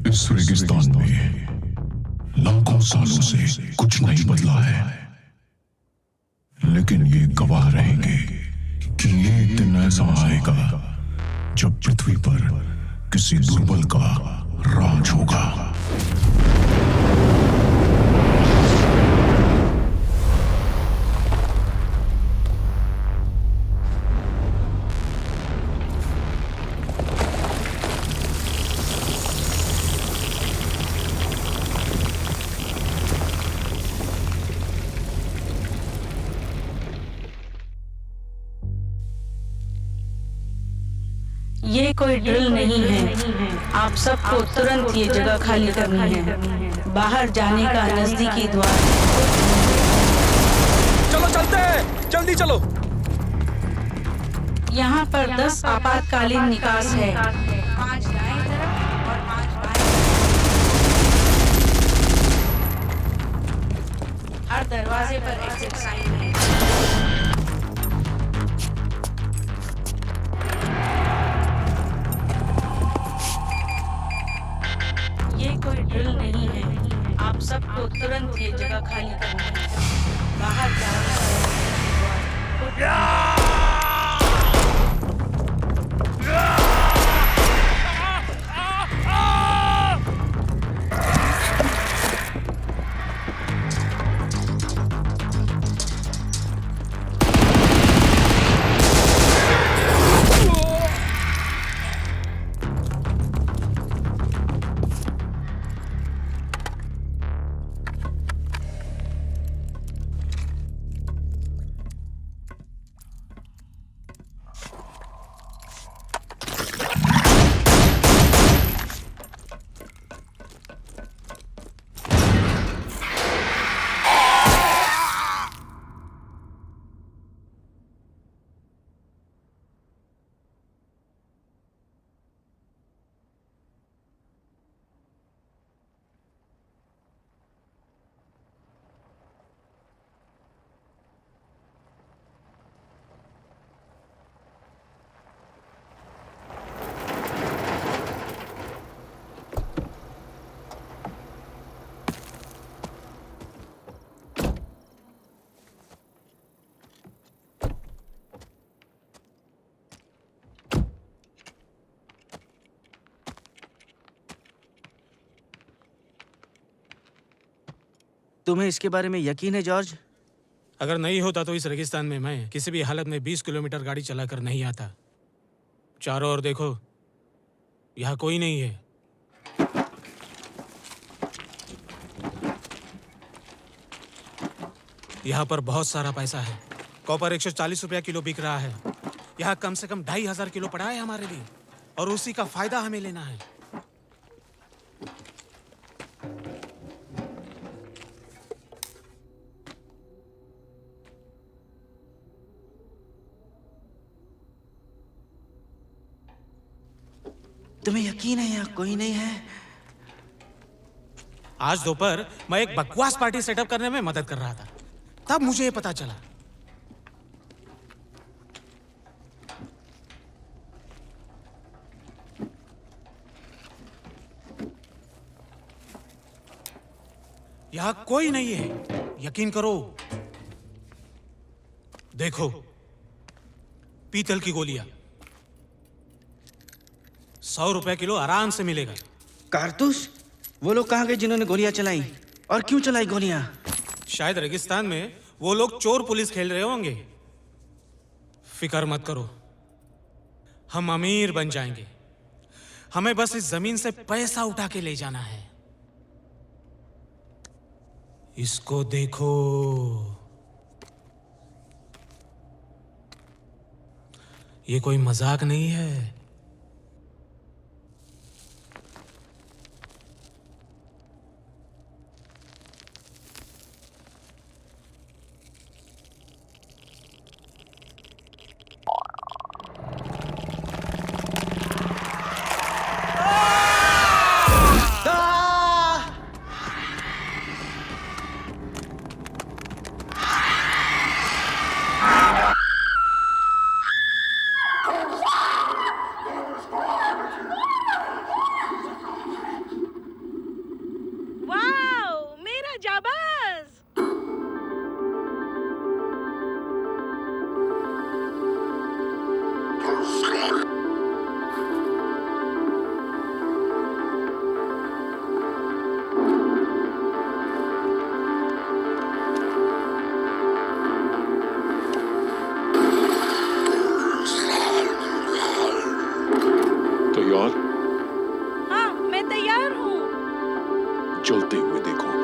इस रेगिस्तान में लाखों सालों से कुछ नहीं बदला है, लेकिन ये गवाह रहेंगे कि एक दिन ऐसा आएगा जब पृथ्वी पर किसी दुर्बल का राज होगा। ये कोई ड्रिल नहीं है। आप सबको तुरंत ये जगह खाली करनी है। बाहर जाने का नजदीकी द्वार। चलो चलते हैं, जल्दी चलो। यहाँ पर 10 आपातकालीन निकास है। 5 दाएं तरफ और 5 बाएं। हर दरवाजे पर एग्जिट साइन है। कोई ड्रिल नहीं है। आप सबको तुरंत ये जगह खाली करनी है। बाहर जाने तुम्हें इसके बारे में यकीन है जॉर्ज? अगर नहीं होता तो इस रेगिस्तान में मैं किसी भी हालत में 20 किलोमीटर गाड़ी चलाकर नहीं आता। चारों ओर देखो, यहाँ कोई नहीं है। यहाँ पर बहुत सारा पैसा है। कॉपर 140 रुपया किलो बिक रहा है। यहाँ कम से कम 2500 किलो पड़ा है हमारे लिए, और उसी का फायदा हमें लेना है। तुम्हें यकीन है यहाँ कोई नहीं है? आज दोपहर मैं एक बकवास पार्टी सेटअप करने में मदद कर रहा था, तब मुझे ये पता चला। यहाँ कोई नहीं है, यकीन करो। देखो, पीतल की गोलियां 100 रुपए किलो आराम से मिलेगा। कारतूस? वो लोग कहाँ गए जिन्होंने गोलियां चलाई? और क्यों चलाई गोलियां? शायद रेगिस्तान में वो लोग चोर पुलिस खेल रहे होंगे। फिक्र मत करो, हम अमीर बन जाएंगे। हमें बस इस जमीन से पैसा उठा के ले जाना है। इसको देखो, ये कोई मजाक नहीं है। वाओ, मेरा जाबाज। तैयार? हाँ, मैं तैयार हूँ। चलते हुए देखो।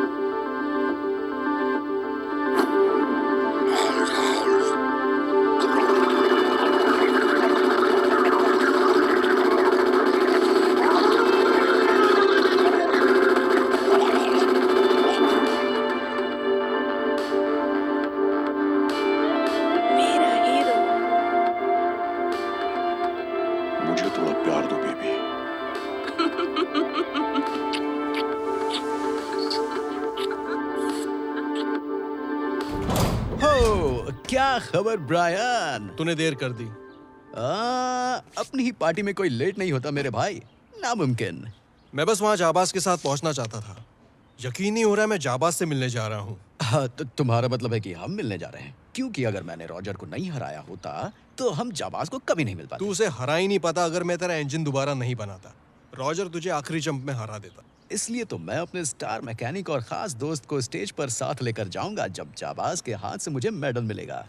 मेरा हीरो। मुझे थोड़ा प्यार दो बेबी। हो, क्या खबर ब्रायन? तूने देर कर दी। अपनी ही पार्टी में कोई लेट नहीं होता मेरे भाई, नामुमकिन। मैं बस वहाँ जाबाज के साथ पहुँचना चाहता था। यकीन नहीं हो रहा है मैं जाबाज से मिलने जा रहा हूँ। हाँ, तो तुम्हारा मतलब है कि हम मिलने जा रहे हैं? क्योंकि अगर मैंने रॉजर को नहीं हराया होता तो हम जाबाज को कभी नहीं मिल पाते। तू उसे हरा ही नहीं पाता अगर मैं तेरा इंजन दोबारा नहीं बनाता। रॉजर तुझे आखिरी जंप में हरा देता। इसलिए तो मैं अपने स्टार मैकेनिक और खास दोस्त को स्टेज पर साथ लेकर जाऊंगा जब जाबाज के हाथ से मुझे मेडल मिलेगा।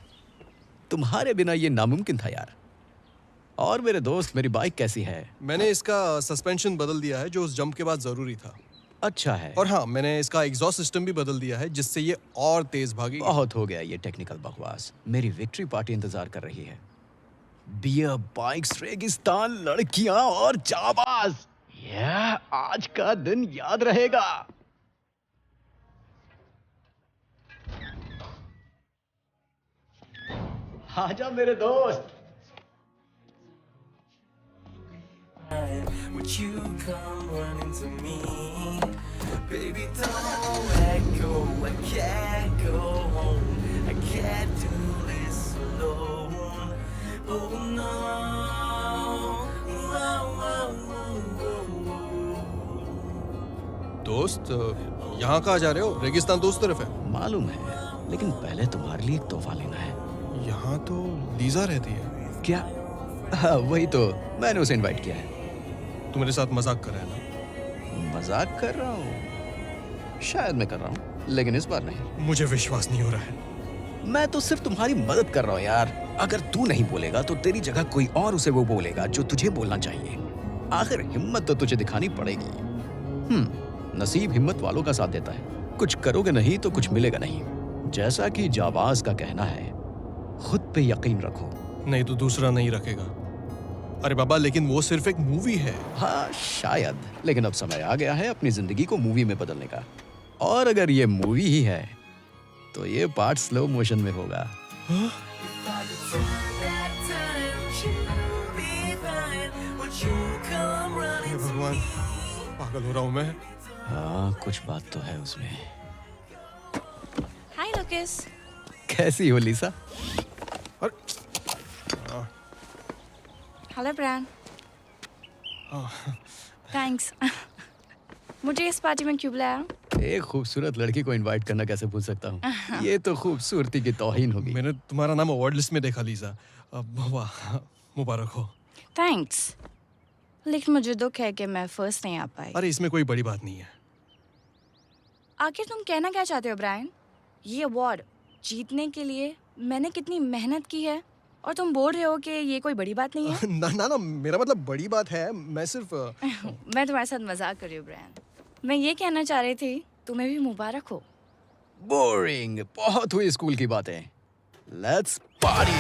तुम्हारे बिना ये नामुमकिन था यार। और मेरे दोस्त, मेरी बाइक कैसी है? मैंने इसका सस्पेंशन बदल दिया है जो उस जंप के बाद जरूरी था। अच्छा है। और हाँ, मैंने इसका एग्जॉस्ट सिस्टम भी बदल दिया है जिससे ये और तेज भागेगी। बहुत हो गया ये टेक्निकल बकवास। मेरी विक्ट्री पार्टी इंतजार कर रही है। बियर, बाइक्स, रेगिस्तान, लड़कियां और जाबाज। यह आज का दिन याद रहेगा। आजा मेरे दोस्त। Would you come running to me? Baby, don't let go. I can't go home. I can't do this alone. Oh no. दोस्त, यहाँ कहाँ जा रहे हो? रेगिस्तान तो उस तरफ है। मालूम है, लेकिन पहले तुम्हारे लिए एक तोहफा लेना है। यहाँ तो लीजा रहती है। क्या? हाँ, वही तो, मैंने उसे इनवाइट किया है। तू मेरे साथ मजाक कर रहा है ना? मजाक कर रहा हूँ? शायद मैं कर रहा हूँ, लेकिन इस बार नहीं। मुझे विश्वास नहीं हो रहा है। मैं तो सिर्फ तुम्हारी मदद कर रहा हूँ यार। अगर तू नहीं बोलेगा तो तेरी जगह कोई और उसे वो बोलेगा जो तुझे बोलना चाहिए। आखिर हिम्मत तो तुझे दिखानी पड़ेगी। नसीब हिम्मत वालों का साथ देता है। कुछ करोगे नहीं तो कुछ मिलेगा नहीं। जैसा कि जाबाज का कहना है, खुद पे यकीन रखो। नहीं तो दूसरा नहीं रखेगा। अरे बाबा, लेकिन वो सिर्फ एक मूवी है। हाँ शायद, लेकिन अब समय आ गया है अपनी जिंदगी को मूवी में बदलने का। और अगर ये मूवी ही है तो ये पार्ट स्लो मोशन में होगा। हे भगवान, पागल हो रहा हूँ मैं। हाँ, कुछ बात तो है उसमें। हाय लुकिस। कैसी हो लिसा? Hello Brian. थैंक्स। मुझे इस पार्टी में क्यों बुलाया? एक खूबसूरत लड़की को इनवाइट करना कैसे भूल सकता हूँ? ये तो खूबसूरती की तौहीन होगी। मैंने तुम्हारा नाम अवार्ड लिस्ट में देखा लीजा। वाह, मुबारक हो। थैंक्स, लेकिन मुझे दुख है कि मैं फर्स्ट नहीं आ पाई। अरे इसमें कोई बड़ी बात नहीं है। आखिर तुम कहना क्या चाहते हो ब्रायन? ये अवार्ड जीतने के लिए मैंने कितनी मेहनत की है और तुम बोल रहे हो कि ये कोई बड़ी बात नहीं है। ना ना ना, मेरा मतलब बड़ी बात है। मैं सिर्फ मैं तुम्हारे साथ मजाक कर रही हूँ ब्रायन। मैं ये कहना चाह रही थी तुम्हें भी मुबारक हो। बोरिंग, बहुत हुई स्कूल की बातें। Let's party.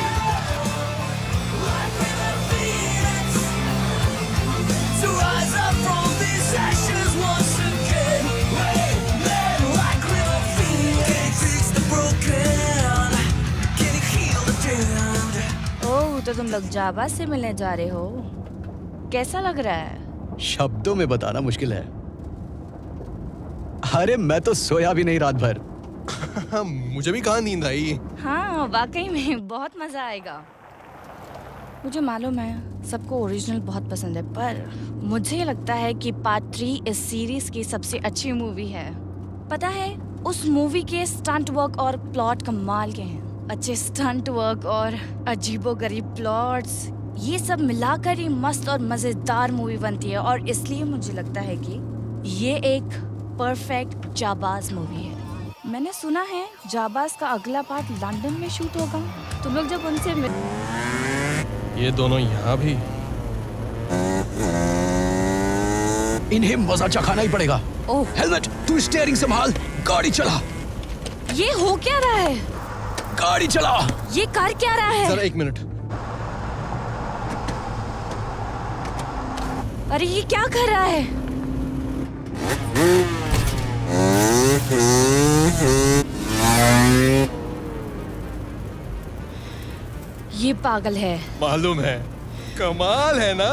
To rise up from these ashes once again. Radiant like river phoenix. Can you fix the broken? Can you heal the damned? ओह, तो तुम लोग जाबाज से मिलने जा रहे हो। कैसा लग रहा है? शब्दों में बताना मुश्किल है। अरे मैं तो सोया भी नहीं रात भर। मुझे भी कहाँ नींद आई। हाँ, वाकई में बहुत मजा आएगा। मुझे मालूम है सबको ओरिजिनल बहुत पसंद है, पर मुझे लगता है कि पार्ट 3 इस सीरीज की सबसे अच्छी मूवी है। पता है, उस मूवी के स्टंट वर्क और प्लॉट कमाल के हैं। अच्छे स्टंट वर्क और अजीबोगरीब प्लॉट्स, ये सब मिलाकर ही मस्त और मजेदार मूवी बनती है। और इसलिए मुझे लगता है कि ये एक परफेक्ट जाबाज मूवी है। मैंने सुना है जाबाज का अगला पार्ट लंदन में शूट होगा। तुम लोग जब उनसे ये दोनों यहाँ भी। इन्हें मजा चखाना ही पड़ेगा। ओह, हेलमेट, तू स्टीयरिंग संभाल, गाड़ी चला। ये हो क्या रहा है? गाड़ी चला। ये कर क्या रहा है? जरा 1 मिनट। अरे ये क्या कर रहा है? ये पागल है। मालूम है, कमाल है ना।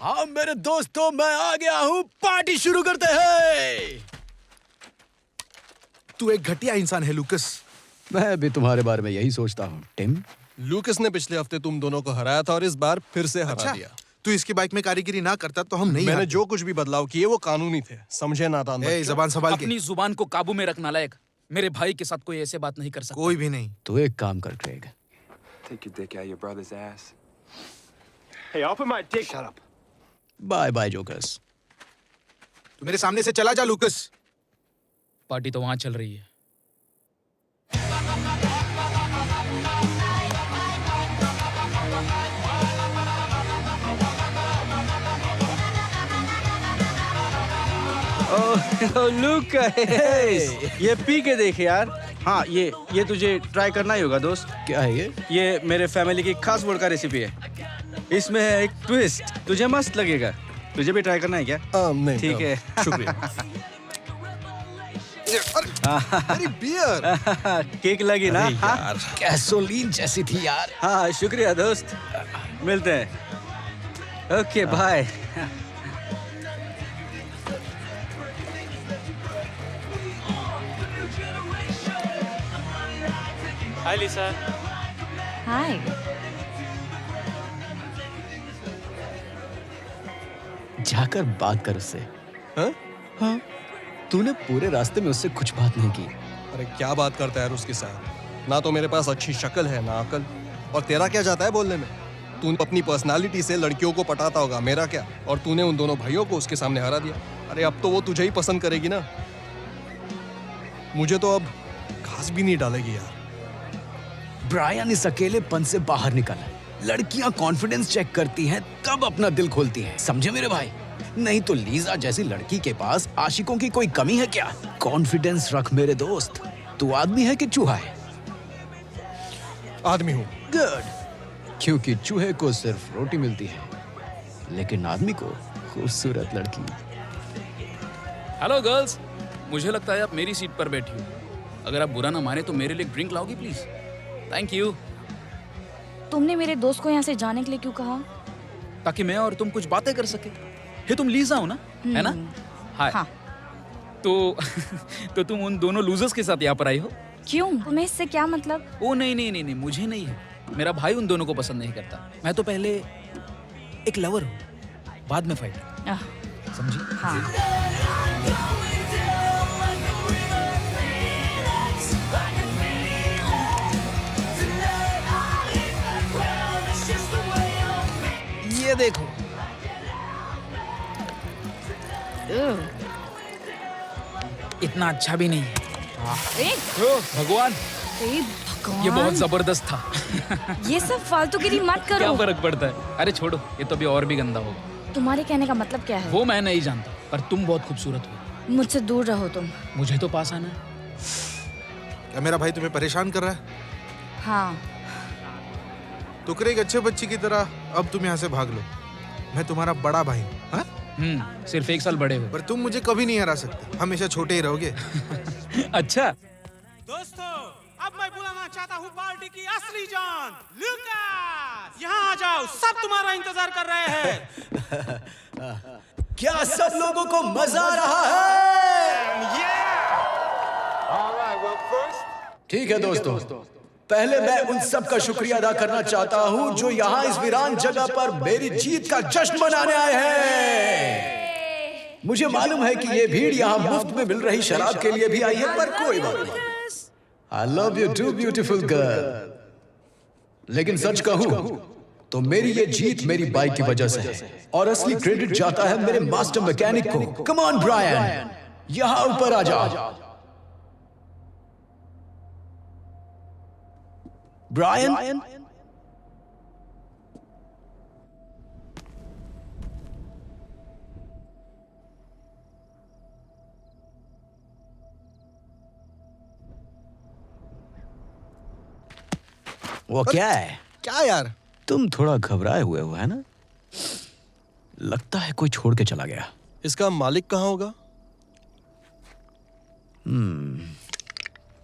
हाँ मेरे दोस्तों, मैं आ गया हूँ। पार्टी शुरू करते हैं। तू एक घटिया इंसान है लूकस। मैं भी तुम्हारे बारे में यही सोचता हूँ टिम। लूकस ने पिछले हफ्ते तुम दोनों को हराया था और इस बार फिर से हरा दिया। तू इसकी बाइक में कारीगरी ना करता तो हम नहीं मैंने हारते। जो कुछ भी बदलाव किए वो कानूनी थे, समझे नादान ए, बच्चों? जबान संभाल के। अपनी जुबान को काबू में रखना लायक। मेरे भाई के साथ कोई ऐसे बात नहीं कर सकता। कोई भी नहीं। तू एक काम कर Craig. Take your dick out your brother's ass. Hey, I'll put my dick. Shut up. Bye bye jokers. तू मेरे सामने से चला जा लूकस। पार्टी तो वहां चल रही है। लुक, ये पी के देख यार। हाँ, ये तुझे ट्राई करना ही होगा दोस्त। क्या है ये? ये मेरे फैमिली की खास वोडका रेसिपी है। इसमें है एक ट्विस्ट, तुझे मस्त लगेगा। तुझे भी ट्राई करना है क्या? नहीं, ठीक है, शुक्रिया। अरे बियर। केक लगी ना? यार गैसोलीन जैसी थी यार। हाँ, शुक्रिया दोस्त। मिलते हैं। Okay, bye. Hi, Lisa. Hi. जाकर बात कर उससे। हाँ? तूने पूरे रास्ते में उससे कुछ बात नहीं की। अरे क्या बात करता है यार उसके साथ? ना तो मेरे पास अच्छी शक्ल है ना अकल, और तेरा क्या जाता है बोलने में? तू अपनी पर्सनालिटी से लड़कियों को पटाता होगा, मेरा क्या? और तूने उन दोनों भाइयों को उसके सामने हरा दिया। अरे अब तो वो तुझे ही पसंद करेगी ना, मुझे तो अब घास भी नहीं डालेगी यार। ब्रायन इस अकेलेपन से बाहर निकल। लड़कियां कॉन्फिडेंस चेक करती हैं तब अपना दिल खोलती हैं, समझे मेरे भाई? नहीं तो लीजा जैसी लड़की के पास आशिकों की कोई कमी है क्या? कॉन्फिडेंस रख मेरे दोस्त। तू आदमी है कि चूहा है? आदमी हूँ। गुड, क्योंकि चूहे को सिर्फ रोटी मिलती है, लेकिन आदमी को खूबसूरत लड़की। हेलो गर्ल्स, मुझे लगता है आप मेरी सीट पर बैठी हो। अगर आप बुरा ना माने तो मेरे लिए ड्रिंक लाओगी प्लीज? Thank you. तुमने मेरे दोस्त को यहाँ से जाने के लिए क्यों कहा? ताकि मैं और तुम कुछ बातें कर सके। हे तुम लीजा हो ना, है ना? हाय। हाँ। तो तुम उन दोनों लूजर्स के साथ यहाँ पर आई हो? क्यों? तुम्हें इससे क्या मतलब? ओ नहीं, मुझे नहीं है। मेरा भाई उन दोनों को पसंद नहीं करता। मैं तो पहले एक लवर हूँ, बाद में फाइटर। समझी? हाँ। ये देखो, इतना अच्छा भी नहीं है। भगवान, ये बहुत जबरदस्त था। ये सब फालतूगिरी मत क्या करो। फर्क पड़ता है? अरे छोड़ो, ये तो अभी और भी गंदा होगा। तुम्हारे कहने का मतलब क्या है? वो मैं नहीं जानता, पर तुम बहुत खूबसूरत हो। मुझसे दूर रहो तुम। मुझे तो पास आना है। क्या मेरा भाई तुम्हें परेशान कर रहा है? हाँ। टुकड़े एक अच्छे बच्चे की तरह अब तुम यहाँ से भाग लो। मैं तुम्हारा बड़ा भाई हूँ, हाँ? सिर्फ 1 साल बड़े हो। पर तुम मुझे कभी नहीं हरा सकते, हमेशा छोटे ही रहोगे। अच्छा दोस्तों, अब मैं बुलाना चाहता हूँ पार्टी की असली जान, लूकास। यहाँ आ जाओ, सब तुम्हारा इंतजार कर रहे हैं। क्या सब लोगों को मजा आ रहा है? ठीक है दोस्तों, पहले मैं उन सब का शुक्रिया अदा करना चाहता हूं जो यहाँ इस वीरान जगह पर मेरी जीत का जश्न मनाने आए हैं। मुझे मालूम है कि ये भीड़ यहाँ मुफ्त में मिल रही शराब के लिए भी आई है, पर कोई बात नहीं। I love you too, beautiful girl. लेकिन सच कहूं तो मेरी ये जीत मेरी बाइक की वजह से है, और असली क्रेडिट जाता है मेरे मास्टर मैकेनिक को। कम ऑन ब्रायन, यहाँ ऊपर आ जा। ब्रायन, वो क्या है? क्या यार? तुम थोड़ा घबराए हुए हो, है ना? लगता है कोई छोड़ के चला गया। इसका मालिक कहाँ होगा?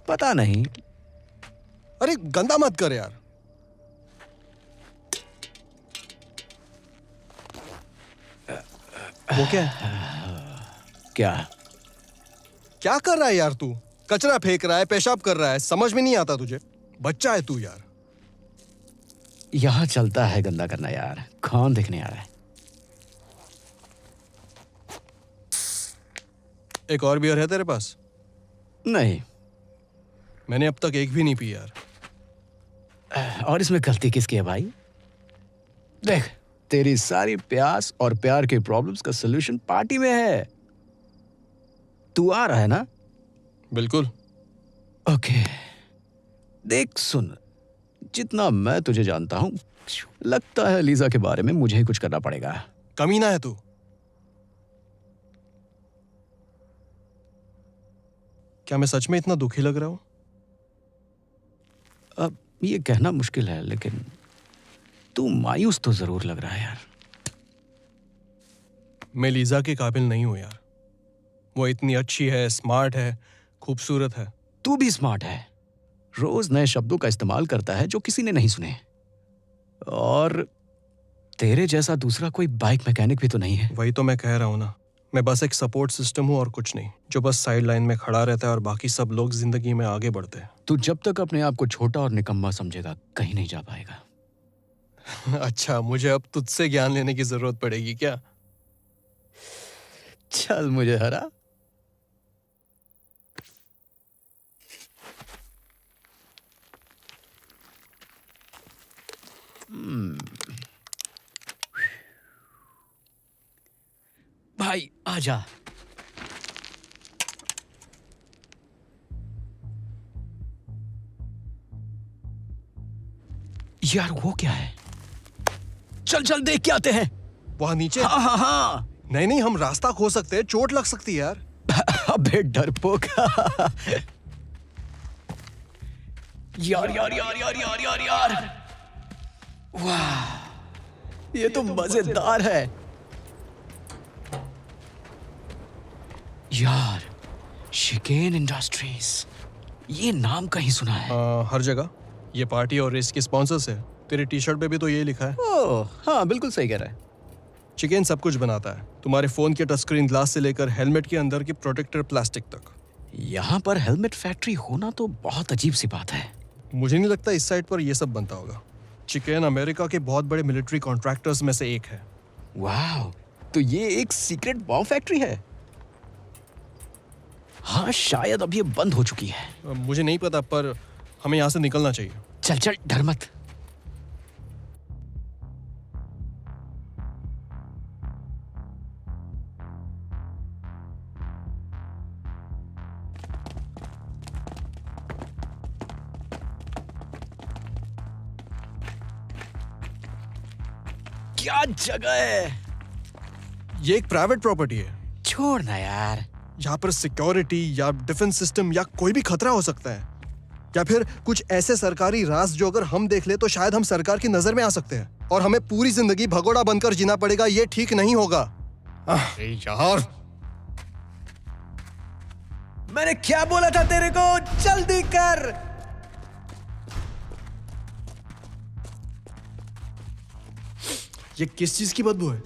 पता नहीं। अरे गंदा मत कर यार। वो क्या है? क्या क्या कर रहा है यार तू? कचरा फेंक रहा है, पेशाब कर रहा है, समझ में नहीं आता तुझे? बच्चा है तू यार। यहाँ चलता है गंदा करना यार, कौन देखने आ रहा है? एक और बियर है तेरे पास? नहीं, मैंने अब तक एक भी नहीं पी यार। और इसमें गलती किसकी है भाई? देख, तेरी सारी प्यास और प्यार के प्रॉब्लम्स का सलूशन पार्टी में है। तू आ रहा है ना? बिल्कुल। ओके, देख सुन, जितना मैं तुझे जानता हूं, लगता है लीजा के बारे में मुझे ही कुछ करना पड़ेगा। कमीना है तू। क्या मैं सच में इतना दुखी लग रहा हूं? अब ये कहना मुश्किल है, लेकिन तू मायूस तो जरूर लग रहा है यार। मैं लीजा के काबिल नहीं हूं यार। वो इतनी अच्छी है, स्मार्ट है, खूबसूरत है। तू भी स्मार्ट है, रोज नए शब्दों का इस्तेमाल करता है जो किसी ने नहीं सुने। और तेरे जैसा दूसरा कोई बाइक मैकेनिक भी तो नहीं है। वही तो मैं कह रहा हूं ना, मैं बस एक सपोर्ट सिस्टम हूं और कुछ नहीं, जो बस साइड लाइन में खड़ा रहता है और बाकी सब लोग जिंदगी में आगे बढ़ते हैं। तू जब तक अपने आप को छोटा और निकम्मा समझेगा, कहीं नहीं जा पाएगा। अच्छा, मुझे अब तुझसे ज्ञान लेने की जरूरत पड़ेगी क्या? चल मुझे हरा, भाई आजा। यार वो क्या है? चल चल देख के आते हैं। वहां नीचे? हाँ हाँ हाँ। नहीं नहीं, हम रास्ता खो सकते हैं, चोट लग सकती है यार। अबे डरपोक। यार यार यार यार यार यार यार, वाह ये तो मजेदार है यार। शिकेन इंडस्ट्रीज, ये नाम कहीं सुना है। हर जगह। ये पार्टी और रेस के स्पॉन्सर्स है। तेरी टी शर्ट पे भी तो यही लिखा है। ओह हाँ, बिल्कुल सही कह रहा है। चिकेन सब कुछ बनाता है, तुम्हारे फोन के टच स्क्रीन ग्लास से लेकर हेलमेट के अंदर की प्रोटेक्टर प्लास्टिक तक। यहाँ पर हेलमेट फैक्ट्री होना तो बहुत अजीब सी बात है। मुझे नहीं लगता इस साइड पर ये सब बनता होगा। चिकेन अमेरिका के बहुत बड़े मिलिट्री कॉन्ट्रैक्टर्स में से एक है। वाह, तो ये एक सीक्रेट बॉम्ब फैक्ट्री है। हाँ शायद अब ये बंद हो चुकी है। मुझे नहीं पता, पर हमें यहाँ से निकलना चाहिए। चल चल, डर मत। क्या जगह है? ये एक प्राइवेट प्रॉपर्टी है। छोड़ना यार। यहाँ पर सिक्योरिटी या डिफेंस सिस्टम या कोई भी खतरा हो सकता है, या फिर कुछ ऐसे सरकारी राज जो अगर हम देख ले तो शायद हम सरकार की नजर में आ सकते हैं और हमें पूरी जिंदगी भगोड़ा बनकर जीना पड़ेगा। ये ठीक नहीं होगा। अरे यार, मैंने क्या बोला था तेरे को? जल्दी कर। ये किस चीज की बदबू है?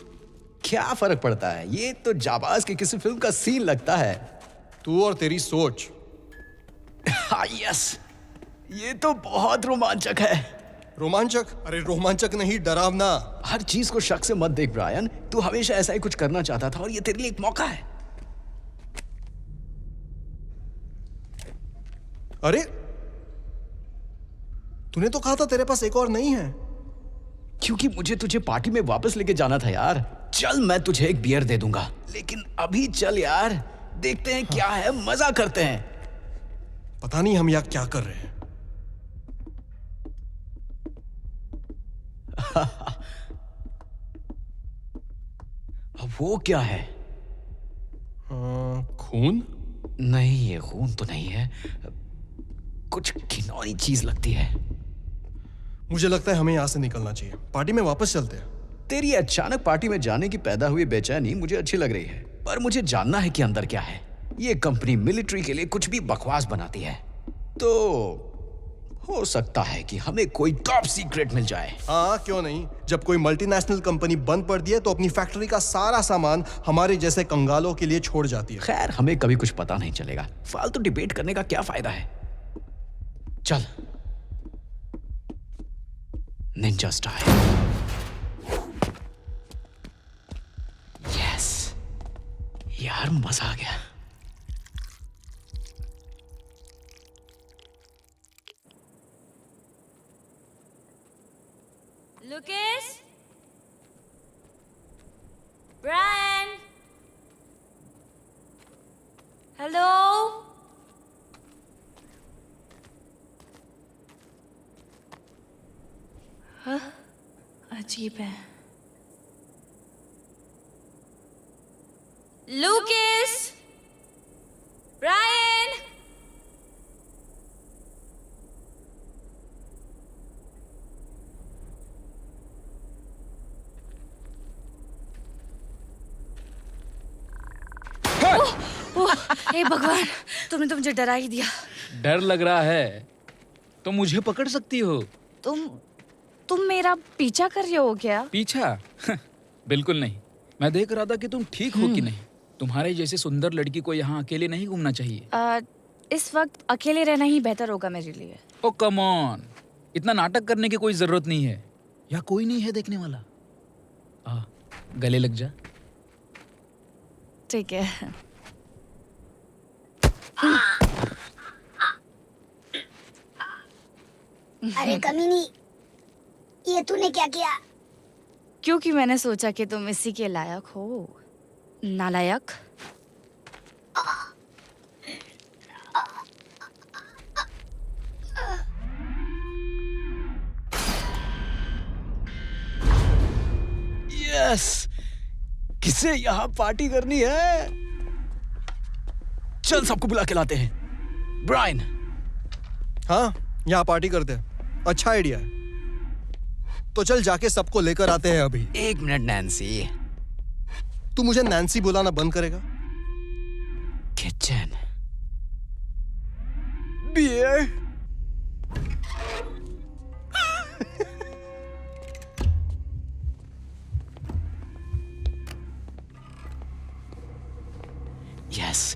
क्या फर्क पड़ता है, ये तो जाबाज की किसी फिल्म का सीन लगता है। तू और तेरी सोच। हाँ यस, ये तो बहुत रोमांचक है। रोमांचक? अरे रोमांचक नहीं, डरावना। हर चीज को शक से मत देख ब्रायन, तू हमेशा ऐसा ही कुछ करना चाहता था और ये तेरे लिए एक मौका है। अरे तूने तो कहा था तेरे पास एक और नहीं है। क्योंकि मुझे तुझे पार्टी में वापस लेके जाना था यार। चल मैं तुझे एक बियर दे दूंगा, लेकिन अभी चल यार, देखते हैं क्या है, मजा करते हैं। पता नहीं हम यहाँ क्या कर रहे हैं। वो क्या है? खून? नहीं, ये खून तो नहीं है, कुछ घिनौनी चीज लगती है। मुझे लगता है हमें यहाँ से निकलना चाहिए, पार्टी में वापस चलते हैं। तेरी अचानक पार्टी में जाने की पैदा हुई बेचैनी मुझे अच्छी लग रही है, पर मुझे जानना है कि अंदर क्या है। ये कंपनी मिलिट्री के लिए कुछ भी बकवास बनाती है, तो हो सकता है कि हमें कोई टॉप सीक्रेट मिल जाए। हाँ क्यों नहीं। जब कोई मल्टीनेशनल कंपनी बंद पड़ दी है तो अपनी फैक्ट्री का सारा सामान हमारे जैसे कंगालों के लिए छोड़ जाती है। खैर हमें कभी कुछ पता नहीं चलेगा, फालतू डिबेट करने का क्या फायदा है। चल, निंजा स्टाइल। यस यार, मजा आ गया। Lucas? Brian? Hello? हाँ? अजीब है। Lucas? Brian? हे भगवान, तुमने तो मुझे डरा ही दिया। डर लग रहा है तो मुझे पकड़ सकती हो। तुम मेरा पीछा कर रहे हो क्या? पीछा? बिल्कुल नहीं, मैं देख रहा था कि तुम ठीक हो कि नहीं। तुम्हारे जैसे सुंदर लड़की को यहाँ अकेले नहीं घूमना चाहिए। इस वक्त अकेले रहना ही बेहतर होगा मेरे लिए। ओ कम ऑन, इतना नाटक करने की कोई जरूरत नहीं है। यहाँ कोई नहीं है देखने वाला। गले लग जा। ठीक है। अरे कमीनी, ये तूने क्या किया? क्योंकि मैंने सोचा कि तुम इसी के लायक हो, नालायक। यस, किसे यहाँ पार्टी करनी है? चल सबको बुला के लाते हैं। ब्रायन। हाँ, यहाँ पार्टी करते हैं। अच्छा आइडिया है। तो चल जाके सबको लेकर आते हैं अभी। एक मिनट नैन्सी। तू मुझे नैन्सी बुलाना बंद करेगा? किचन। बियर। यस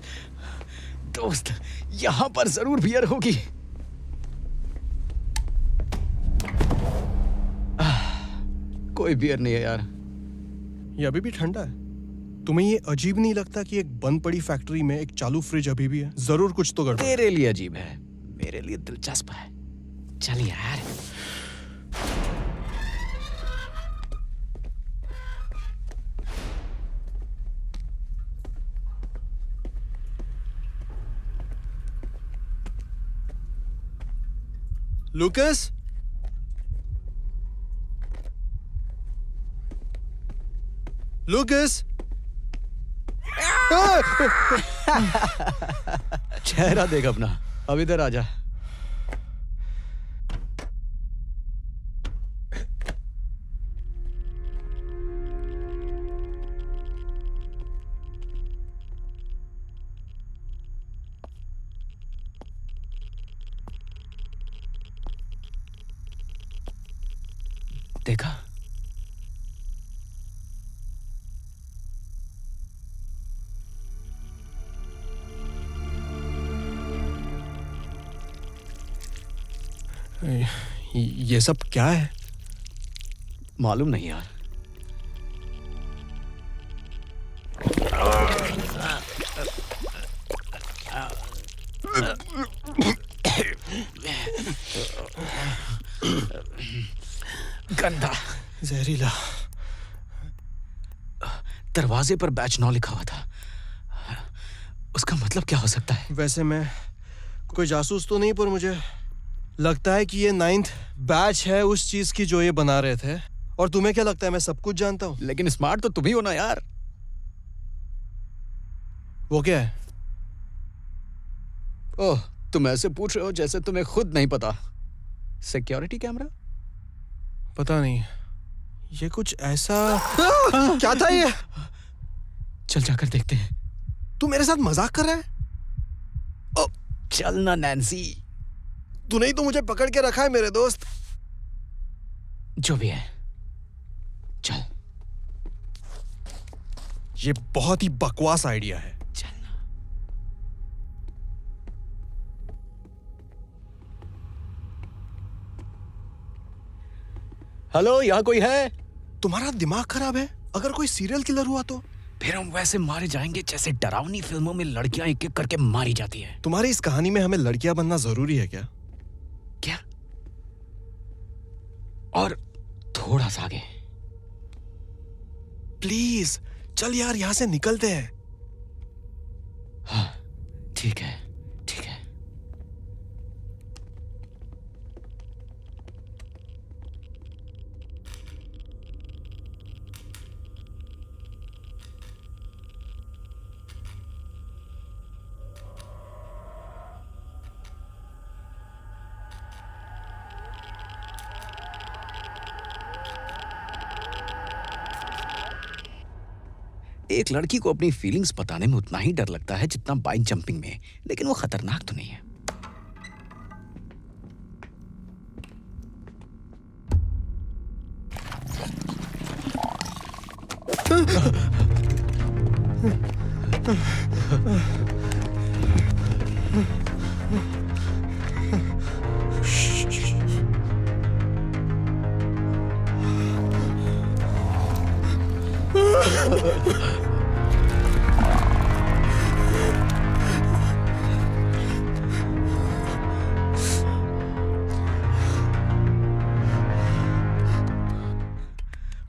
दोस्त, यहां पर जरूर बियर होगी। कोई बियर नहीं है यार। ये अभी भी ठंडा है। तुम्हें ये अजीब नहीं लगता कि एक बंद पड़ी फैक्ट्री में एक चालू फ्रिज अभी भी है? जरूर कुछ तो गड़बड़। तेरे लिए अजीब है, मेरे लिए दिलचस्प है। चल यार। लूकस, लूकस। चेहरा देख अपना। अब इधर आजा। देखा? ये सब क्या है? मालूम नहीं यार। गंदा, जहरीला। दरवाजे पर बैच 9 लिखा हुआ था। उसका मतलब क्या हो सकता है? वैसे मैं कोई जासूस तो नहीं, पर मुझे लगता है कि ये 9th बैच है उस चीज की जो ये बना रहे थे। और तुम्हें क्या लगता है मैं सब कुछ जानता हूँ? लेकिन स्मार्ट तो तुम ही हो ना यार। वो क्या है? ओह, तुम ऐसे पूछ रहे हो जैसे तुम्हें खुद नहीं पता। Security camera? पता नहीं, ये कुछ ऐसा क्या था ये? चल जाकर देखते हैं। तू मेरे साथ मजाक कर रहा है? ओ, चल ना नैन्सी। तूने ही तो मुझे पकड़ के रखा है मेरे दोस्त। जो भी है, चल। ये बहुत ही बकवास आइडिया है। हेलो, यहाँ कोई है? तुम्हारा दिमाग खराब है? अगर कोई सीरियल किलर हुआ तो? फिर हम वैसे मारे जाएंगे जैसे डरावनी फिल्मों में लड़कियां एक एक करके मारी जाती है। तुम्हारी इस कहानी में हमें लड़कियां बनना जरूरी है क्या? क्या? और थोड़ा सा आगे। प्लीज चल यार, यहां से निकलते हैं। हाँ, ठीक है, ठीक है। एक लड़की को अपनी फीलिंग्स बताने में उतना ही डर लगता है जितना बाइक जंपिंग में, लेकिन वो खतरनाक तो नहीं है।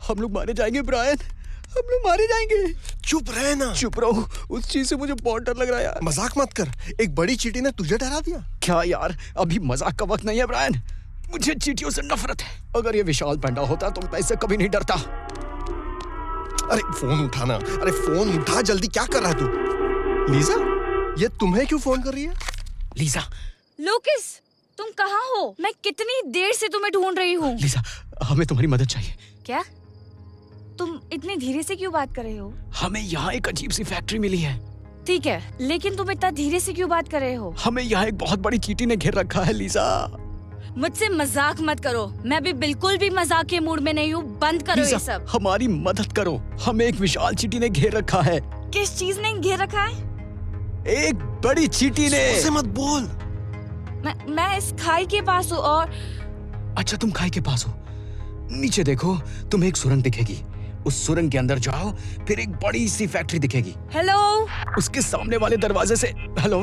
हम लोग मारे जाएंगे ब्रायन, हम लोग मारे जाएंगे। चुप रहे ना। चुप रहो, उस चीज से मुझे बहुत डर लग रहा है यार। मजाक मत कर, एक बड़ी चींटी ने तुझे डरा दिया। क्या यार, अभी मजाक का वक्त नहीं है ब्रायन। मुझे चींटियों से नफरत है। अगर ये विशाल पैंडा होता तो मैं इससे कभी नहीं डरता। अरे फोन उठाना, अरे फोन उठा जल्दी, क्या कर रहा है तू? लीजा, ये तुम्हें क्यों फोन कर रही है? लीजा। लूकिस, तुम कहाँ हो? मैं कितनी देर से तुम्हें ढूंढ रही हूँ। लीजा, हमें तुम्हारी मदद चाहिए। क्या? तुम इतनी धीरे से क्यों बात कर रहे हो? हमें यहाँ एक अजीब सी फैक्ट्री मिली है। ठीक है, लेकिन तुम इतना धीरे से क्यों बात कर रहे हो? हमें यहाँ एक बहुत बड़ी चींटी ने घेर रखा है लीजा। मुझसे मजाक मत करो, मैं भी बिल्कुल भी मजाक के मूड में नहीं हूँ। बंद करो ये सब। हमारी मदद करो, हमें एक विशाल चींटी ने घेर रखा है। किस चीज ने घेर रखा है? एक बड़ी चींटी ने। उसे मत बोल। मैं इस खाई के पास हूँ और... अच्छा, तुम खाई के पास हो। नीचे देखो, तुम्हें एक सुरंग दिखेगी। उस सुरंग के अंदर जाओ, फिर एक बड़ी सी फैक्ट्री दिखेगी। हेलो। उसके सामने वाले दरवाजे से। हेलो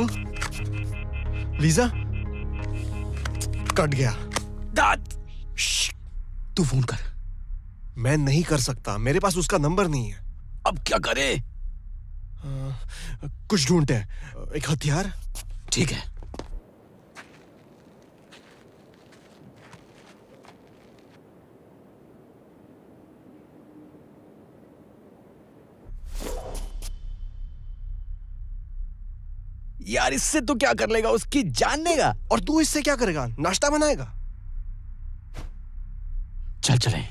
लीजा, कट गया। तू फोन कर। मैं नहीं कर सकता, मेरे पास उसका नंबर नहीं है। अब क्या करे? कुछ ढूंढते हैं, एक हथियार। ठीक है। यार, इससे तो क्या कर लेगा, उसकी जान लेगा। और तू इससे क्या करेगा? नाश्ता बनाएगा? चल चले।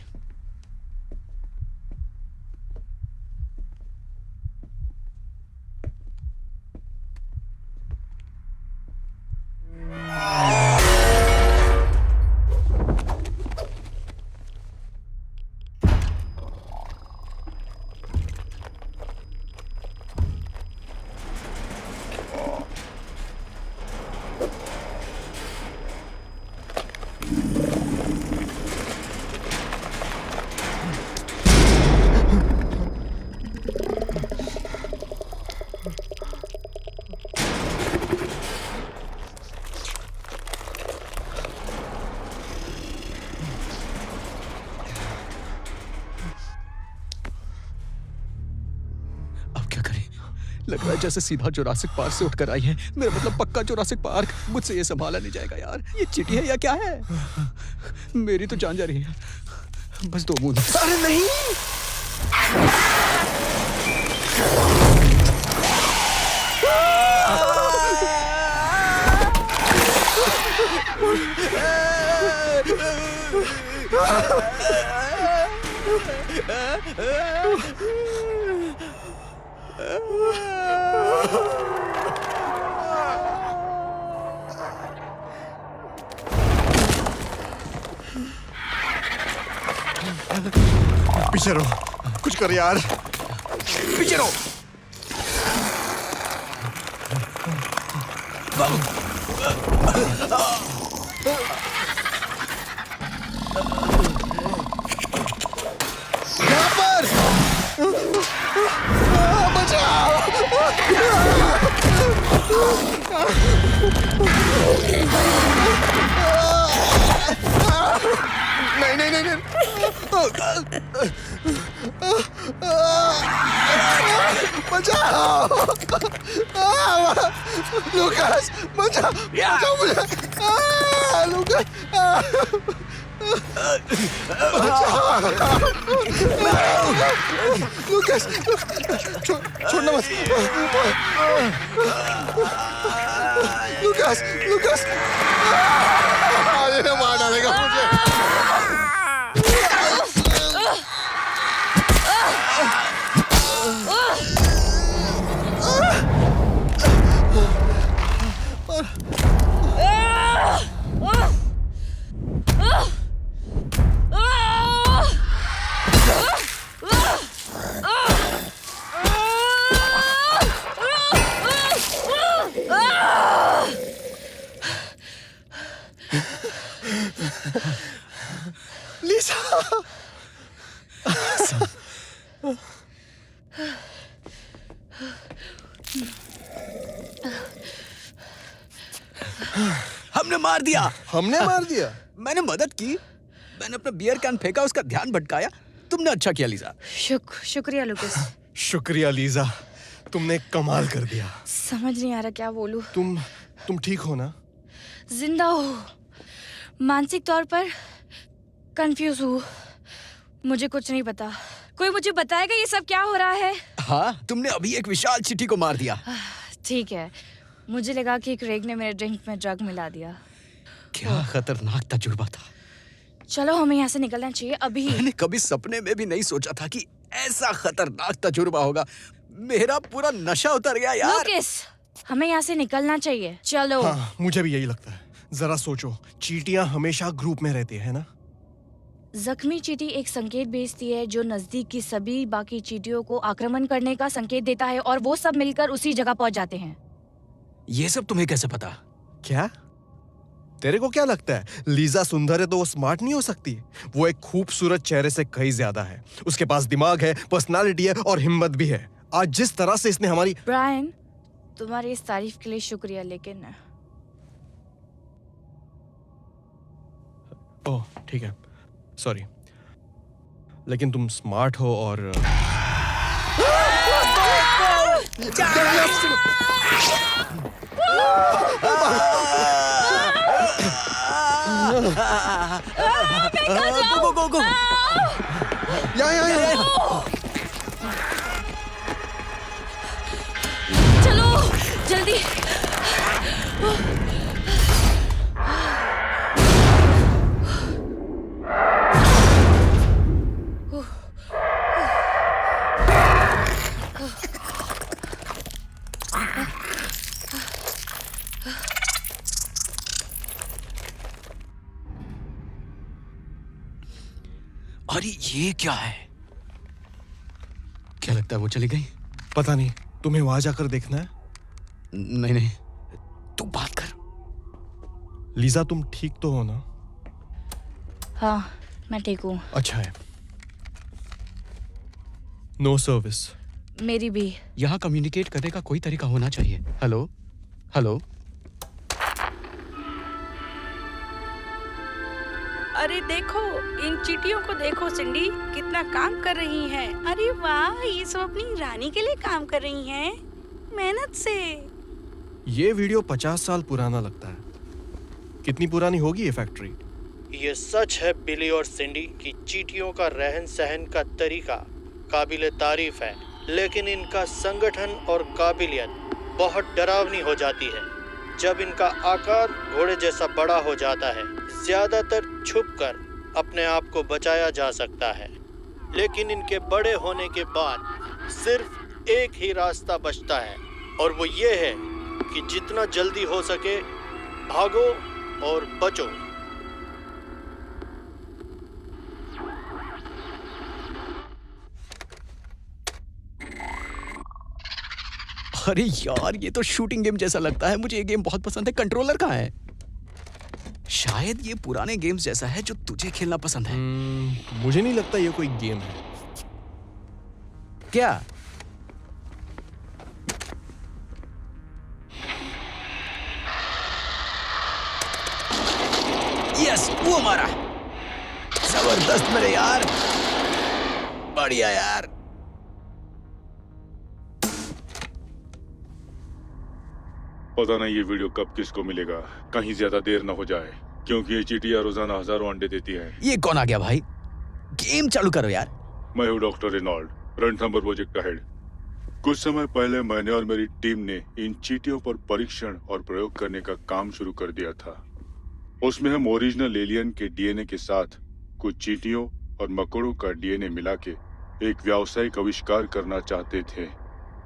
लग रहा है जैसे सीधा जुरासिक पार्क से उठकर आई है। मेरा मतलब पक्का जुरासिक पार्क। मुझसे ये संभाला नहीं जाएगा यार। ये चींटी है या क्या है? मेरी तो जान जा रही है। बस 2 बूंद। अरे नहीं। पीछे रहो, कुछ कर यार। पीछे रहो। यहाँ पर बचाओ। नहीं नहीं नहीं नहीं। बचाओ। लूकास, बचाओ बचाओ मुझे। लूकास, लूकास, छोड़ना मत। लूकास, लूकास, ये मार डालेगा मुझे। लीसा, हमने मार दिया। हमने मार दिया? मैंने मदद की। मैंने अपना बियर कैन फेंका, उसका ध्यान भटकाया। तुम तुमने अच्छा किया लीजा। शुक्रिया लुकिस। शुक्रिया लीजा, तुमने कमाल कर दिया। समझ नहीं आ रहा क्या बोलूं। तुम ठीक हो ना? जिंदा हूँ, मानसिक तौर पर कंफ्यूज हूँ। मुझे कुछ नहीं पता। कोई मुझे बताएगा ये सब क्या हो रहा है? हाँ, तुमने अभी एक विशाल चींटी को मार दिया। ठीक है, मुझे लगा कि क्रेग ने मेरे ड्रिंक में ड्रग मिला दिया। क्या खतरनाक तजुर्बा था। चलो हमें यहाँ से निकलना चाहिए अभी। मैंने कभी सपने में भी नहीं सोचा था कि ऐसा खतरनाक तजुर्बा होगा। मेरा पूरा नशा उतर गया यार। लुकिस, हमें यहाँ से निकलना चाहिए। चलो। हाँ, मुझे भी यही लगता है। जरा सोचो, चींटियां हमेशा ग्रुप में रहती है ना? जख्मी चींटी एक संकेत भेजती है जो नजदीक की सभी बाकी चींटियों को आक्रमण करने का संकेत देता है और वो सब मिलकर उसी जगह पहुंच जाते हैं। ये सब तुम्हें कैसे पता? क्या? तेरे को क्या लगता है लीजा सुंदर है तो वो स्मार्ट नहीं हो सकती? वो एक खूबसूरत चेहरे से कहीं ज्यादा है। उसके पास दिमाग है, पर्सनालिटी है और हिम्मत भी है। आज जिस तरह से इसने हमारी... ब्रायन, तुम्हारी इस तारीफ के लिए शुक्रिया, लेकिन... ओह, ठीक है, सॉरी। लेकिन तुम स्मार्ट हो और... गो। या। चलो जल्दी। अरे ये क्या है? क्या लगता है वो चली गई? पता नहीं, तुम्हें वहां जाकर देखना है? नहीं, तू बात कर। लीजा, तुम ठीक तो हो ना? हाँ, मैं ठीक हूँ। अच्छा है। No service. मेरी भी। यहाँ कम्युनिकेट करने का कोई तरीका होना चाहिए। हेलो? अरे देखो, इन चींटियों को देखो सिंडी, कितना काम कर रही हैं। अरे वाह, ये सब अपनी रानी के लिए काम कर रही हैं, मेहनत से। ये वीडियो 50 साल पुराना लगता है। कितनी पुरानी होगी ये फैक्ट्री? ये सच है बिली और सिंडी कि चींटियों का रहन सहन का तरीका काबिले तारीफ है, लेकिन इनका संगठन और काबिलियत बहुत डरावनी हो जाती है जब इनका आकार घोड़े जैसा बड़ा हो जाता है। ज्यादातर छुपकर अपने आप को बचाया जा सकता है, लेकिन इनके बड़े होने के बाद सिर्फ एक ही रास्ता बचता है, और वो ये है कि जितना जल्दी हो सके भागो और बचो। अरे यार, ये तो शूटिंग गेम जैसा लगता है। मुझे ये गेम बहुत पसंद है। कंट्रोलर कहाँ है? शायद ये पुराने गेम्स जैसा है जो तुझे खेलना पसंद है। मुझे नहीं लगता ये कोई गेम है। क्या? यस, वो हमारा। जबरदस्त मेरे यार, बढ़िया यार। पता नहीं ये वीडियो कब किसको मिलेगा। कहीं ज्यादा देर न हो जाए, क्योंकि ये चींटियां रोजाना हजारों अंडे देती हैं। ये कौन आ गया भाई? गेम चालू करो यार। मैं हूँ डॉक्टर रेनॉल्ड, रणथंभौर प्रोजेक्ट का हेड। कुछ समय पहले मैंने और मेरी टीम ने इन चींटियों पर परीक्षण और प्रयोग करने का काम शुरू कर दिया था। उसमें हम ओरिजिनल एलियन के डीएनए के साथ कुछ चींटियों और मकोड़ों का डीएनए मिला के एक व्यावसायिक आविष्कार करना चाहते थे,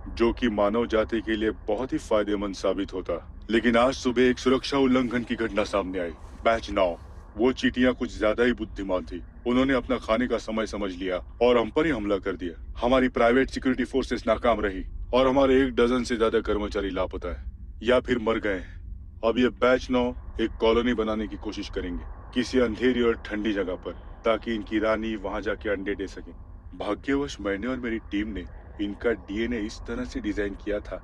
जो कि मानव जाति के लिए बहुत ही फायदेमंद साबित होता। लेकिन आज सुबह एक सुरक्षा उल्लंघन की घटना सामने आई। बैच 9, वो चींटियां कुछ ज्यादा ही बुद्धिमान थी। उन्होंने अपना खाने का समय समझ लिया और हम पर ही हमला कर दिया। हमारी प्राइवेट सिक्योरिटी फोर्सेस नाकाम रही और हमारे 1 डजन से ज्यादा कर्मचारी लापता है या फिर मर गए हैं। अब ये बैच 9 एक कॉलोनी बनाने की कोशिश करेंगे किसी अंधेरी और ठंडी जगह पर, ताकि इनकी रानी वहां जाके अंडे दे सके। भाग्यवश मैंने और मेरी टीम ने इनका डीएनए इस तरह से डिजाइन किया था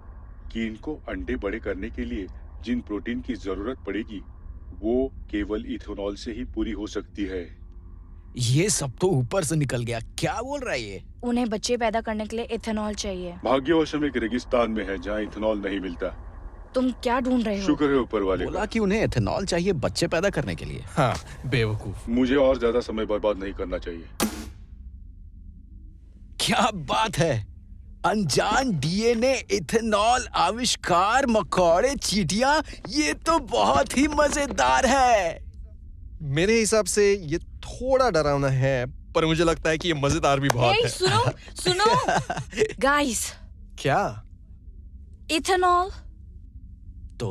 कि इनको अंडे बड़े करने के लिए जिन प्रोटीन की जरूरत पड़ेगी वो केवल इथेनॉल से ही पूरी हो सकती है। ये सब तो ऊपर से निकल गया। क्या बोल रहा है ये? उन्हें बच्चे पैदा करने के लिए इथेनॉल चाहिए। भाग्यवश हम एक रेगिस्तान में है जहाँ इथेनॉल नहीं मिलता। तुम क्या ढूंढ रहे हो? शुक्र है ऊपर वाले बोला कि उन्हें एथेनॉल चाहिए बच्चे पैदा करने के लिए। हाँ, बेवकूफ। मुझे और ज्यादा समय बर्बाद नहीं करना चाहिए। क्या बात है, अनजान डीएनए इथेनॉल आविष्कार, मकौड़े, चींटियां, ये तो बहुत ही मजेदार है। मेरे हिसाब से ये थोड़ा डरावना है, पर मुझे लगता है कि ये मजेदार भी बहुत Hey, है। सुनो गाइस। क्या? इथेनॉल। तो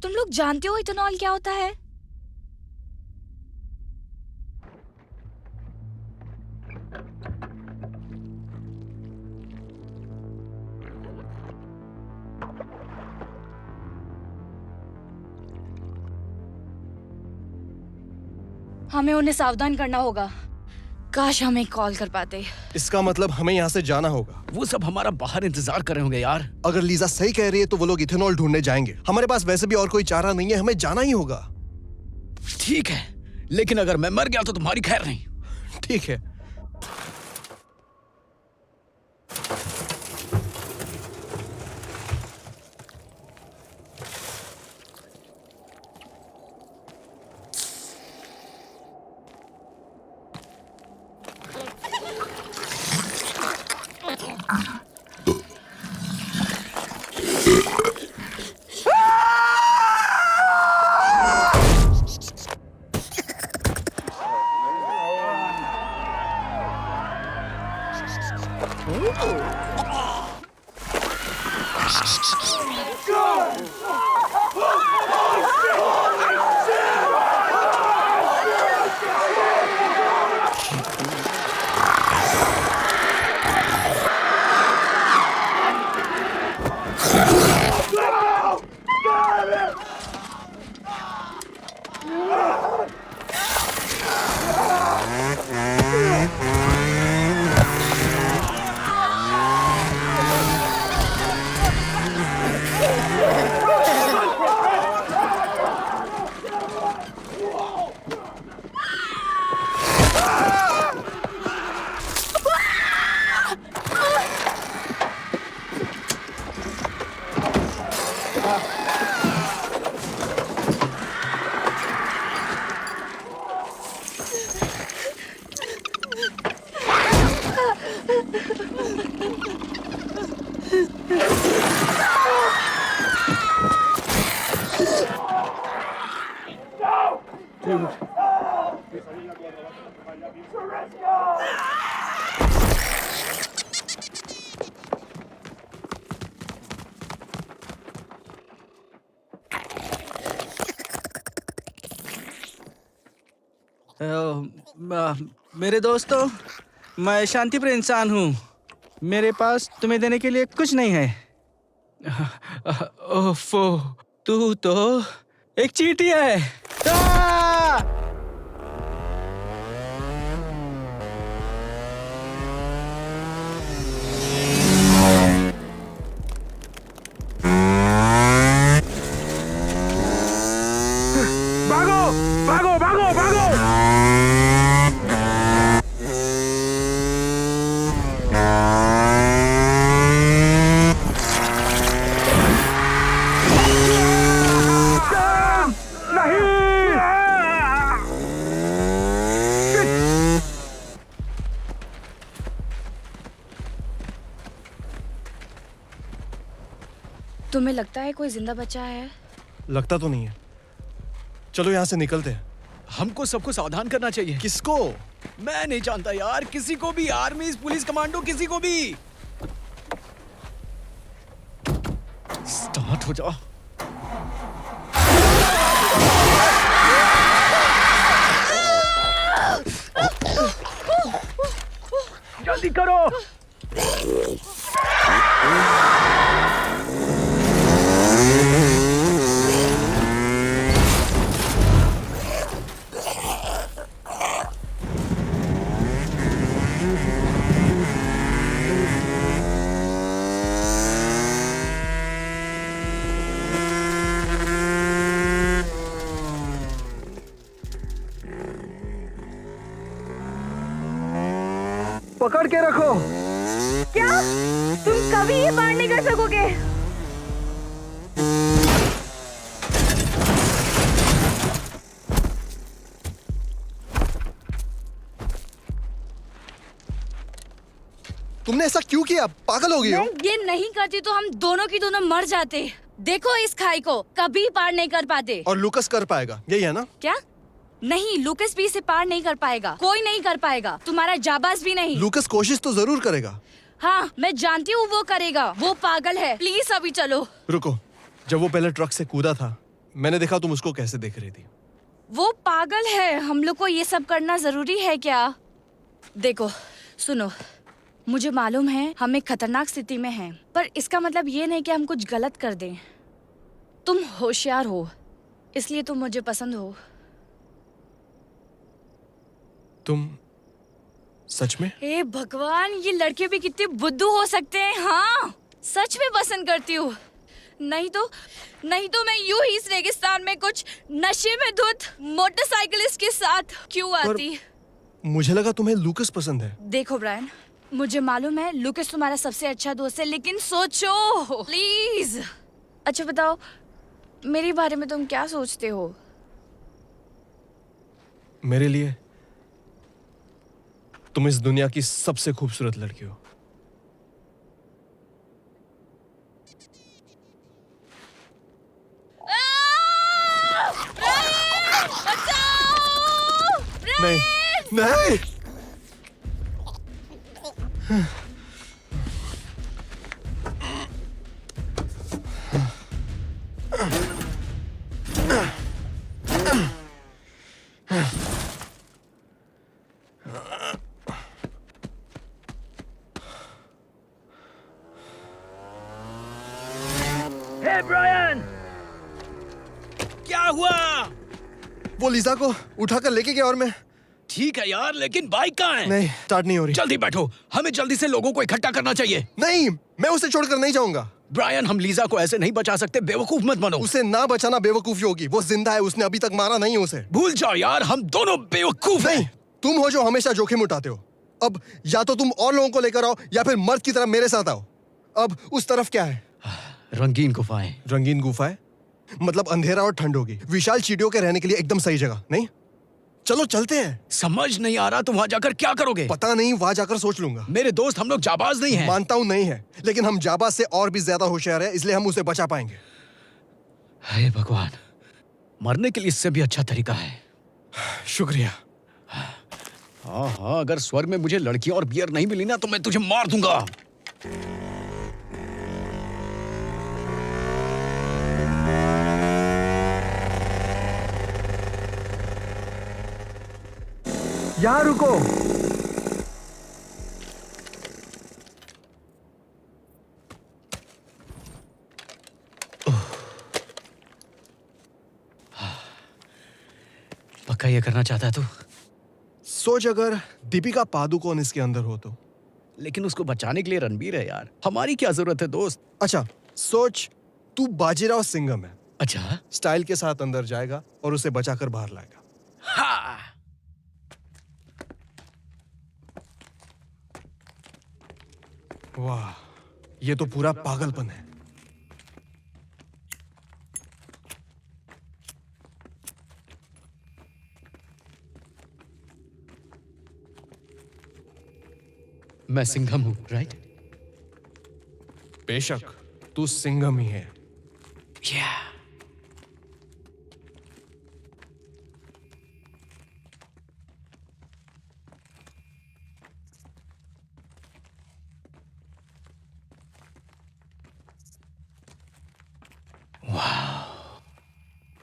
तुम लोग जानते हो इथेनॉल क्या होता है? हमें उन्हें सावधान करना होगा। काश हमें कॉल कर पाते। इसका मतलब हमें यहाँ से जाना होगा। वो सब हमारा बाहर इंतजार कर रहे होंगे यार। अगर लीजा सही कह रही है तो वो लोग इथेनॉल ढूंढने जाएंगे। हमारे पास वैसे भी और कोई चारा नहीं है, हमें जाना ही होगा। ठीक है, लेकिन अगर मैं मर गया तो तुम्हारी खैर नहीं। ठीक है। मेरे दोस्तों, मैं शांतिप्रिय इंसान हूँ। मेरे पास तुम्हें देने के लिए कुछ नहीं है। ओफो, तू तो एक चींटिया है। भागो भागो भागो भागो। तुम्हें लगता है कोई जिंदा बचा है? लगता तो नहीं है। चलो यहाँ से निकलते हैं। हमको सबको सावधान करना चाहिए। किसको? मैं नहीं जानता यार, किसी को भी, आर्मी, पुलिस, कमांडो, किसी को भी। स्टार्ट हो जाओ। जल्दी करो। पकड़ के रखो। क्या तुम कभी ये पार नहीं कर सकोगे? तुमने ऐसा क्यों किया? पागल हो गई हो? मैं ये नहीं करती तो हम दोनों की दोनों मर जाते। देखो इस खाई को, कभी पार नहीं कर पाते। और लूकस कर पाएगा, यही है ना? क्या? नहीं, लूकस भी इसे पार नहीं कर पाएगा। कोई नहीं कर पाएगा, तुम्हारा जाबाज भी नहीं। लूकस कोशिश तो जरूर करेगा। हाँ, मैं जानती हूँ वो करेगा। वो पागल है। प्लीज अभी चलो। रुको, जब वो पहले ट्रक से कूदा था, मैंने देखा तुम उसको कैसे देख रही थी। वो पागल है। हम लोग को ये सब करना जरूरी है क्या? देखो, सुनो, मुझे मालूम है हम एक खतरनाक स्थिति में हैं, पर इसका मतलब ये नहीं कि हम कुछ गलत कर दें। तुम होशियार हो, इसलिए तुम मुझे पसंद हो। तुम सच में? हे भगवान, ये लड़के भी कितने बुद्धू हो सकते हैं। हाँ, सच में पसंद करती हूँ। नहीं तो मैं यूं ही इस रेगिस्तान में कुछ नशे में धुत मोटरसाइकिलिस्ट के साथ क्यों आती? मुझे लगा तुम्हें लूकस पसंद है। देखो ब्रायन, मुझे मालूम है लूकस तुम्हारा सबसे अच्छा दोस्त है, लेकिन सोचो प्लीज। अच्छा बताओ, मेरे बारे में तुम क्या सोचते हो? मेरे लिए तुम इस दुनिया की सबसे खूबसूरत लड़की हो। नहीं, नहीं। हे ब्रायन, क्या हुआ? वो लीजा को उठाकर लेके गया और मैं। ठीक है यार, लेकिन बाइक कहाँ है? नहीं, स्टार्ट नहीं हो रही। जल्दी बैठो, हमें जल्दी से लोगों को इकट्ठा करना चाहिए। नहीं, मैं उसे छोड़कर नहीं जाऊंगा। ब्रायन, हम लीजा को ऐसे नहीं बचा सकते, बेवकूफ मत बनो। उसे ना बचाना बेवकूफी होगी। वो जिंदा है, उसने अभी तक मारा नहीं उसे। भूल जाओ यार, हम दोनों बेवकूफ नहीं, तुम हो जो हमेशा जोखिम उठाते हो। अब या तो तुम और लोगों को लेकर आओ या फिर मर्द की तरह मेरे साथ आओ। अब उस तरफ क्या है? रंगीन गुफाएं। रंगीन गुफाएं? मतलब अंधेरा और ठंड होगी। विशाल चींटियों के रहने के लिए एकदम सही जगह, नहीं? चलो चलते हैं। समझ नहीं आ रहा तुम वहां जाकर क्या करोगे? पता नहीं, वहां जाकर सोच लूंगा। मेरे दोस्त, हम लोग जाबाज नहीं हैं। मानता हूं नहीं है, लेकिन हम जाबाज से और भी ज्यादा होशियार है, इसलिए हम उसे बचा पाएंगे। हे भगवान, मरने के लिए इससे भी अच्छा तरीका है। शुक्रिया। हाँ, अगर स्वर्ग में मुझे लड़कियां और बियर नहीं मिली ना तो मैं तुझे मार दूंगा। यहाँ रुको। पक्का ये करना चाहता है तू? सोच, अगर दीपिका पादुकोण इसके अंदर हो तो। लेकिन उसको बचाने के लिए रणबीर है यार, हमारी क्या जरूरत है दोस्त? अच्छा सोच, तू बाजीराव सिंघम है। अच्छा, स्टाइल के साथ अंदर जाएगा और उसे बचाकर बाहर लाएगा। हाँ। वाह, ये तो पूरा पागलपन है। मैं सिंघम हूं, राइट? बेशक, तू सिंघम ही है।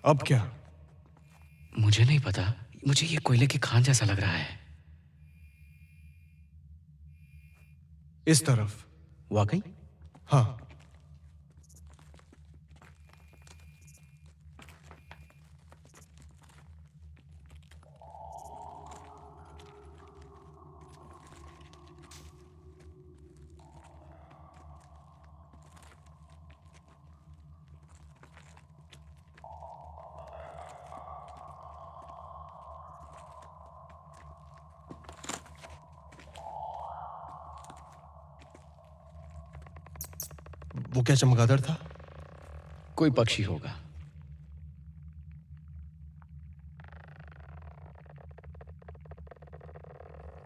अब क्या? मुझे नहीं पता, मुझे ये कोयले की खान जैसा लग रहा है। इस तरफ। वाकई? हाँ। वो क्या चमगादड़ था? कोई पक्षी होगा।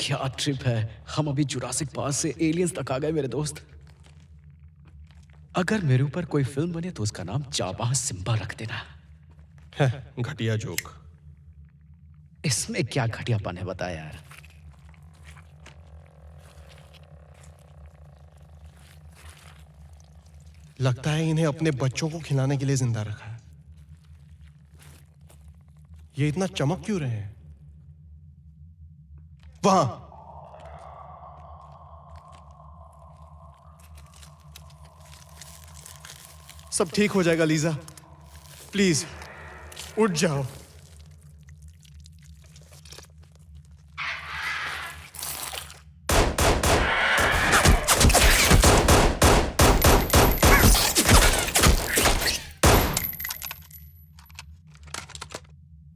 क्या ट्रिप है। हम अभी जुरासिक पार्क से एलियंस तक आ गए मेरे दोस्त। अगर मेरे ऊपर कोई फिल्म बने तो उसका नाम जाबाज सिम्बा रख देना। घटिया जोक। इसमें क्या घटियापन है बता यार। लगता है इन्हें अपने बच्चों को खिलाने के लिए जिंदा रखा है। ये इतना चमक क्यों रहे हैं? वहां सब ठीक हो जाएगा लीजा, प्लीज उठ जाओ।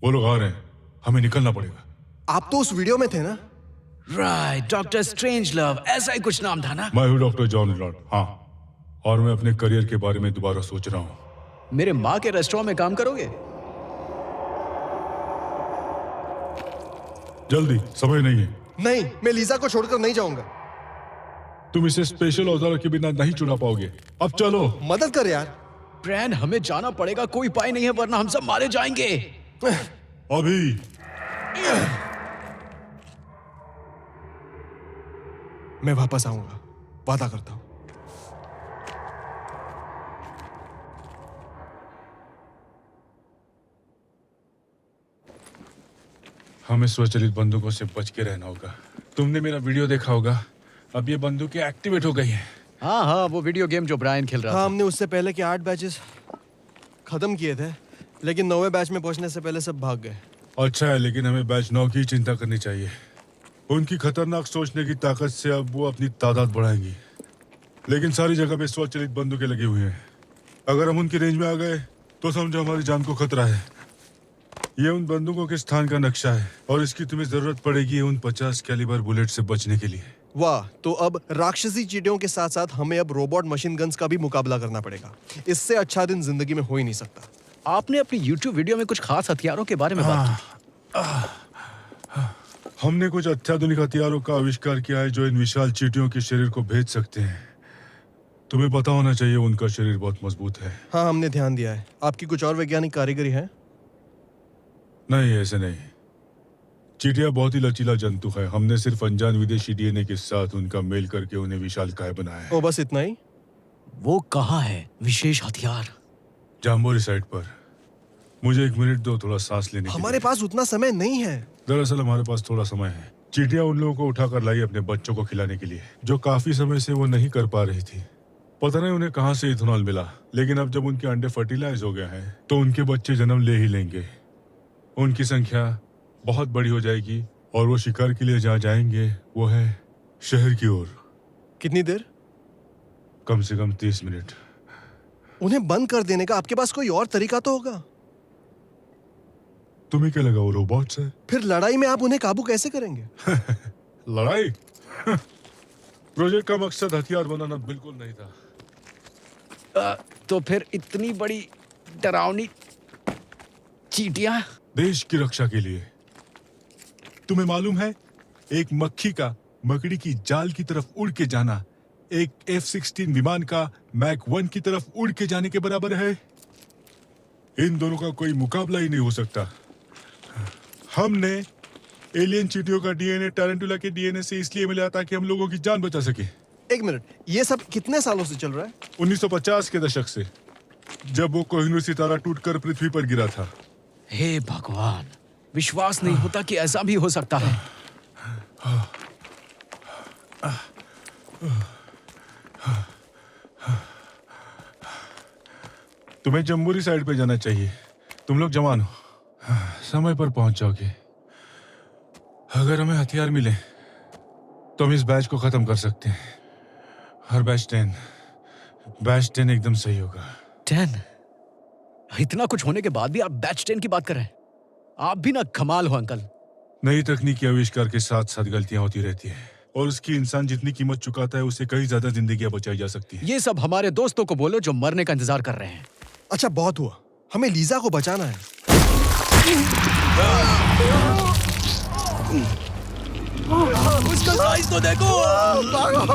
वो लोग आ रहे हैं, हमें निकलना पड़ेगा। आप तो उस वीडियो में थे ना? राइट, डॉक्टर स्ट्रेंज लव, ऐसा ही कुछ नाम था ना? मैं हूँ डॉक्टर जॉन लॉर्ड। हाँ, और मैं अपने करियर के बारे में दोबारा सोच रहा हूँ। मेरे माँ के रेस्टोरेंट में काम करोगे? जल्दी, समय नहीं है। नहीं, मैं लीजा को छोड़कर नहीं जाऊंगा। तुम इसे स्पेशल औजार के बिना नहीं चुरा पाओगे। अब चलो। मदद कर यार। ब्रैन, हमें जाना पड़ेगा, कोई उपाय नहीं है वरना हम सब मारे जाएंगे। अभी मैं वापस आऊंगा, वादा करता हूं। हमें स्वचालित बंदूकों से बच के रहना होगा। तुमने मेरा वीडियो देखा होगा, अब ये बंदूकें एक्टिवेट हो गई हैं। हाँ हाँ, वो वीडियो गेम जो ब्रायन खेल रहा था। हमने उससे पहले के 8 बैचेस खत्म किए थे, लेकिन 9वें बैच में पहुंचने से पहले सब भाग गए। अच्छा है, लेकिन हमें बैच 9 की चिंता करनी चाहिए। उनकी खतरनाक सोचने की ताकत से अब वो अपनी तादाद बढ़ाएंगी, लेकिन सारी जगह पे स्वचालित बंदूकें लगी हुई हैं। अगर हम उनकी रेंज में आ गए तो समझो हमारी जान को खतरा है। ये उन बंदूकों के स्थान का नक्शा है और इसकी तुम्हें जरूरत पड़ेगी उन 50 कैलिबर बुलेट से बचने के लिए। वाह, तो अब राक्षसी चींटियों के साथ साथ हमें अब रोबोट मशीन गन्स का भी मुकाबला करना पड़ेगा। इससे अच्छा दिन जिंदगी में हो ही नहीं सकता। आपने अपनी YouTube वीडियो में कुछ खास हथियारों के बारे में बात की। हमने कुछ अत्याधुनिक हथियारों का आविष्कार किया है जो इन विशाल चींटियों के शरीर को भेद सकते हैं। तुम्हें पता होना चाहिए उनका शरीर बहुत मजबूत है। हाँ, हमने ध्यान दिया है। आपकी कुछ और वैज्ञानिक कारीगरी है? नहीं, ऐसे नहीं। चींटियां बहुत ही लचीला जंतु है। हमने सिर्फ अनजान विदेशी डीएनए के साथ उनका मेल करके उन्हें विशालकाय बनाया है। ओ, बस इतना ही? वो कहाँ है विशेष हथियार? जाम्बोरी साइड पर। मुझे 1 मिनट दो, थोड़ा सांस लेने के लिए। हमारे पास उतना समय नहीं है। दरअसल हमारे पास थोड़ा समय है। चींटियां उन लोगों को उठाकर लाई अपने बच्चों को खिलाने के लिए, जो काफी समय से वो नहीं कर पा रही थी। पता नहीं उन्हें कहाँ से इथेनॉल मिला, लेकिन अब जब उनके अंडे फर्टिलाइज हो गए हैं तो उनके बच्चे जन्म ले ही लेंगे। उनकी संख्या बहुत बड़ी हो जाएगी और वो शिकार के लिए जहाँ जाएंगे वो है शहर की ओर। कितनी देर? कम से कम 30 मिनट। उन्हें बंद कर देने का आपके पास कोई और तरीका तो होगा? तुम्हें क्या लगा वो रोबोट्स है? फिर लड़ाई में आप उन्हें काबू कैसे करेंगे? लड़ाई? प्रोजेक्ट का मकसद हथियार बनाना बिल्कुल नहीं था। तो फिर इतनी बड़ी डरावनी चींटियां? देश की रक्षा के लिए। तुम्हें मालूम है, एक मक्खी का मकड़ी की जाल की तरफ उड़ के जाना एक F-16 विमान का मैक 1 की तरफ उड़ के जाने के बराबर है। इन दोनों का कोई मुकाबला ही नहीं हो सकता। हमने एलियन चींटियों का डीएनए टारंटुला के डीएनए से इसलिए मिला ताकि हम लोगों की जान बचा सके। 1 मिनट, ये सब कितने सालों से चल रहा है? 1950 के दशक से, जब वो कोहिनूर सितारा टूटकर पृथ्वी पर गिरा था। हे भगवान, विश्वास नहीं होता कि ऐसा भी हो सकता है। तुम्हें जम्बूरी साइड पे जाना चाहिए। तुम लोग जवान हो, समय पर पहुंच जाओगे। अगर हमें हथियार मिले तो हम इस बैच को खत्म कर सकते हैं। हर बैच 10 एकदम सही होगा। 10? इतना कुछ होने के बाद भी आप बैच 10 की बात कर रहे हैं? आप भी ना कमाल हो अंकल। नई तकनीकी आविष्कार के साथ साथ गलतियां होती रहती है और उसकी इंसान जितनी कीमत चुकाता है उससे कहीं ज्यादा जिंदगियां बचाई जा सकती हैं। ये सब हमारे दोस्तों को बोलो जो मरने का इंतजार कर रहे हैं। अच्छा बहुत हुआ, हमें लीजा को बचाना है। उसका साइज तो देखो। भागो।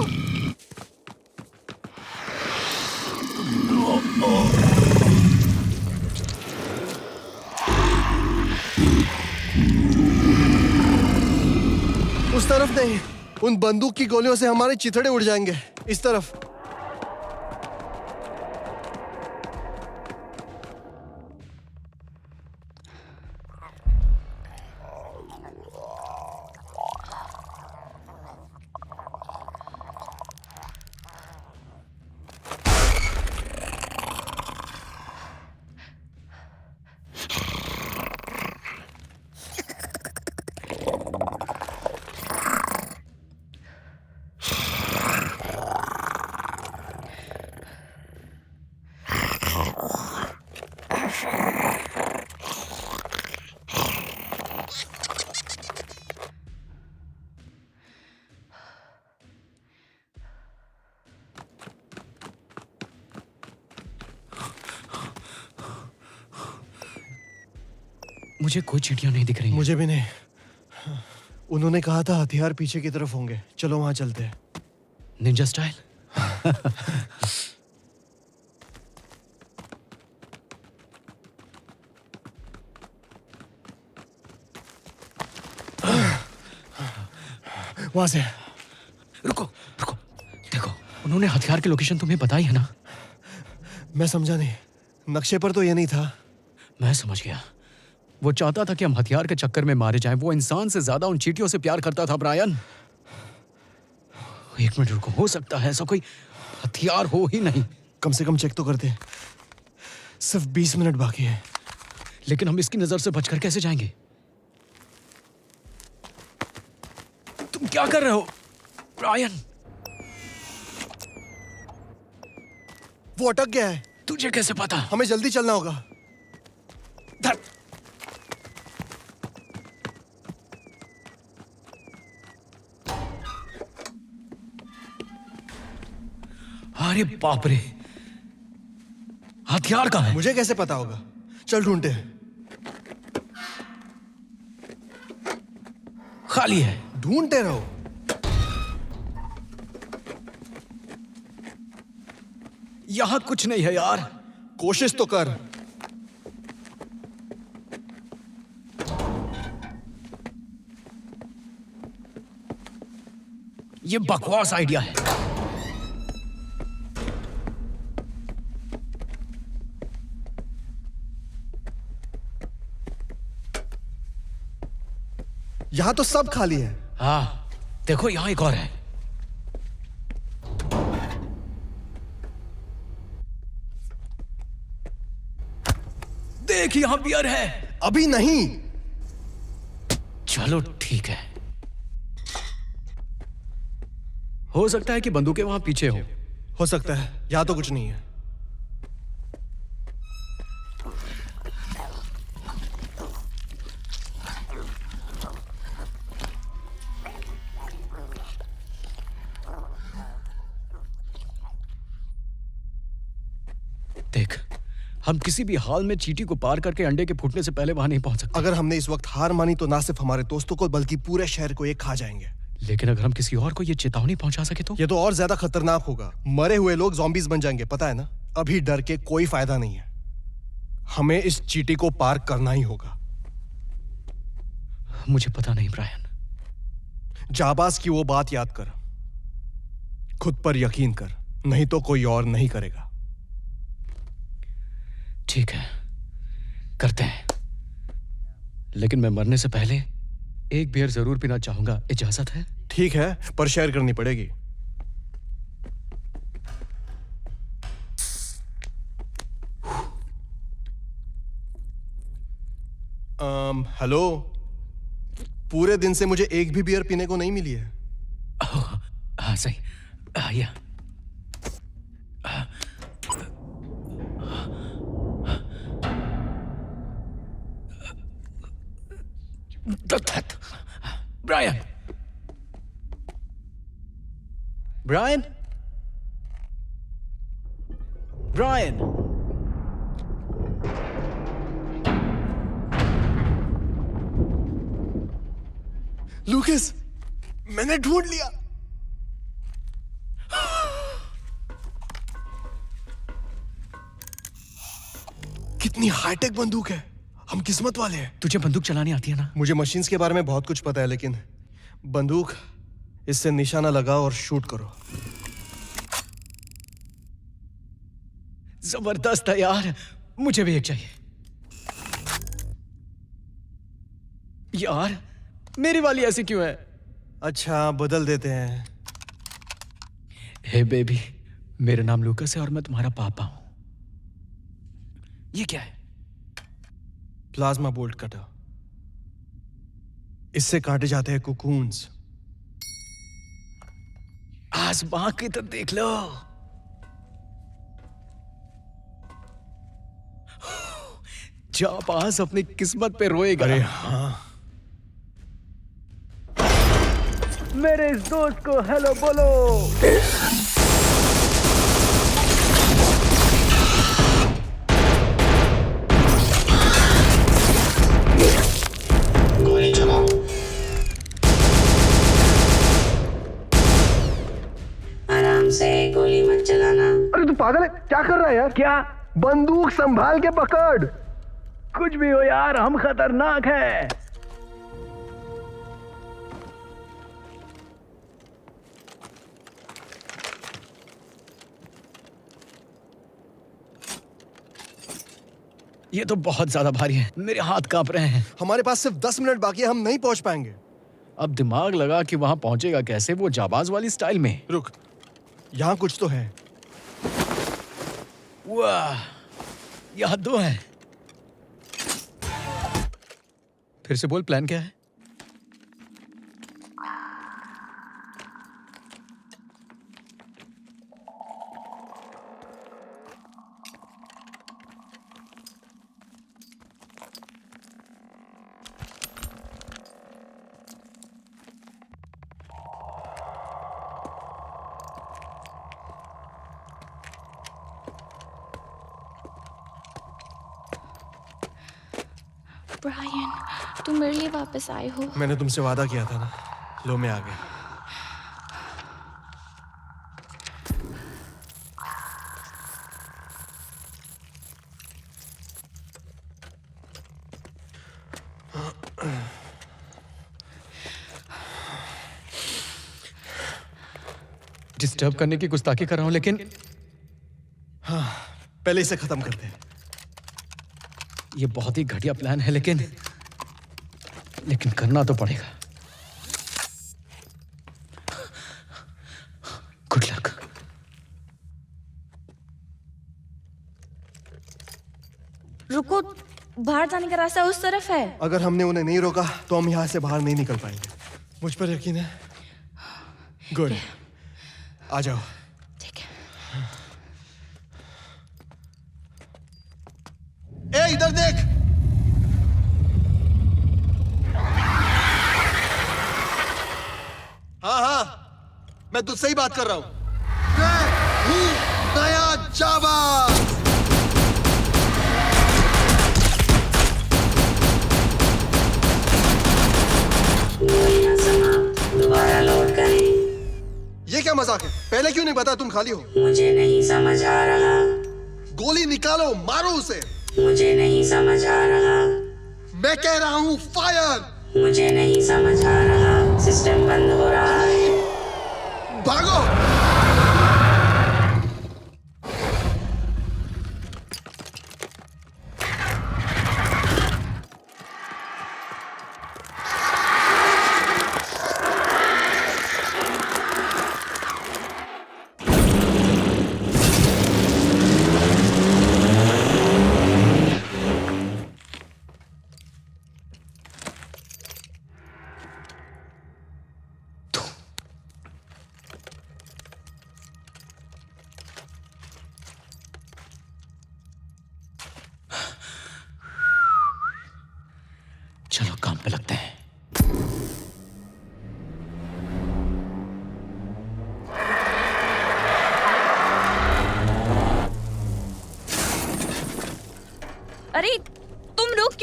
उस तरफ नहीं, उन बंदूक की गोलियों से हमारे चिथड़े उड़ जाएंगे। इस तरफ। मुझे कोई चींटियां नहीं दिख रही। मुझे भी नहीं। उन्होंने कहा था हथियार पीछे की तरफ होंगे। चलो वहां चलते हैं। Ninja style. वहां से। रुको रुको, देखो उन्होंने हथियार की लोकेशन तुम्हें बताई है ना? मैं समझा नहीं, नक्शे पर तो ये नहीं था। मैं समझ गया। वो चाहता था कि हम हथियार के चक्कर में मारे जाएं। वो इंसान से ज्यादा उन चींटियों से प्यार करता था ब्रायन। एक मिनट रुको, हो सकता है ऐसा कोई हथियार हो ही नहीं। कम से कम चेक तो करते। सिर्फ 20 मिनट बाकी है। लेकिन हम इसकी नजर से बचकर कैसे जाएंगे? तुम क्या कर रहे हो ब्रायन? वो अटक गया है। तुझे कैसे पता? हमें जल्दी चलना होगा। अरे बाप रे, हथियार कहाँ है? मुझे कैसे पता होगा? चल ढूंढते हैं। खाली है। ढूंढते रहो। यहां कुछ नहीं है यार। कोशिश तो कर। ये बकवास आइडिया है। यहां तो सब खाली है। हाँ देखो, यहां एक और है। देख, यहां बियर है। अभी नहीं। चलो ठीक है। हो सकता है कि बंदूकें वहां पीछे हो सकता है। यहां तो कुछ नहीं है। देख, हम किसी भी हाल में चींटी को पार करके अंडे के फूटने से पहले वहां नहीं पहुंच सकते। अगर हमने इस वक्त हार मानी तो ना सिर्फ हमारे दोस्तों को बल्कि पूरे शहर को ये खा जाएंगे। लेकिन अगर हम किसी और को ये चेतावनी पहुंचा सके तो? ये तो और ज्यादा खतरनाक होगा। मरे हुए लोग ज़ॉम्बीज़ बन जाएंगे, पता है ना? अभी डर के कोई फायदा नहीं है। हमें इस चींटी को पार करना ही होगा। मुझे पता नहीं ब्रायन। जाबाज की वो बात याद कर, खुद पर यकीन कर, नहीं तो कोई और नहीं करेगा। ठीक है, करते हैं। लेकिन मैं मरने से पहले एक बियर जरूर पीना चाहूंगा। इजाजत है? ठीक है, पर शेयर करनी पड़ेगी। हेलो, पूरे दिन से मुझे एक भी बियर पीने को नहीं मिली है। हाँ सही। या ब्रायन, ब्रायन, ब्रायन, लूकस, मैंने ढूंढ लिया। कितनी हाईटेक बंदूक है। हम किस्मत वाले हैं। तुझे बंदूक चलानी आती है ना? मुझे मशीन्स के बारे में बहुत कुछ पता है, लेकिन बंदूक, इससे निशाना लगाओ और शूट करो। जबरदस्त है यार, मुझे भी एक चाहिए। यार, मेरी वाली ऐसी क्यों है? अच्छा, बदल देते हैं। हे बेबी, मेरा नाम लूकस है और मैं तुम्हारा पापा हूं। ये क्या है? Plasma bolt cutter. इससे काटे जाते हैं कुकून्स। आसमां की तो देख लो। जाबाज अपनी किस्मत पे रोएगा। अरे हाँ। मेरे इस दोस्त को हेलो बोलो। गोली चलाओ। आराम से, गोली मत चलाना। अरे तू पागल है? क्या कर रहा है यार? क्या? बंदूक संभाल के पकड़। कुछ भी हो यार, हम खतरनाक हैं। ये तो बहुत ज्यादा भारी है, मेरे हाथ कांप रहे हैं। हमारे पास सिर्फ 10 मिनट बाकी है, हम नहीं पहुंच पाएंगे। अब दिमाग लगा कि वहां पहुंचेगा कैसे, वो जाबाज वाली स्टाइल में। रुक, यहाँ कुछ तो है। वाह, यहाँ दो हैं। फिर से बोल, प्लान क्या है? ब्रायन, तुम मेरे लिए वापस आए हो। मैंने तुमसे वादा किया था ना। लो, मैं आ गया। डिस्टर्ब करने की गुस्ताखी कर रहा हूं, लेकिन हाँ, पहले इसे खत्म करते हैं। ये बहुत ही घटिया प्लान है, लेकिन करना तो पड़ेगा। Good luck. रुको, बाहर जाने का रास्ता उस तरफ है। अगर हमने उन्हें नहीं रोका तो हम यहाँ से बाहर नहीं निकल पाएंगे। मुझ पर यकीन है? गुड, आ जाओ। ठीक है। ए, इधर देख। हाँ, मैं तुझसे ही बात कर रहा हूं। मैं हूं नया जाबाज। दोबारा लोड करें। ये क्या मजाक है? पहले क्यों नहीं बताया तुम खाली हो? मुझे नहीं समझ आ रहा। गोली निकालो, मारो उसे। मुझे नहीं समझ आ रहा। मैं कह रहा हूं फायर। मुझे नहीं समझ आ रहा। सिस्टम बंद हो रहा है। भागो।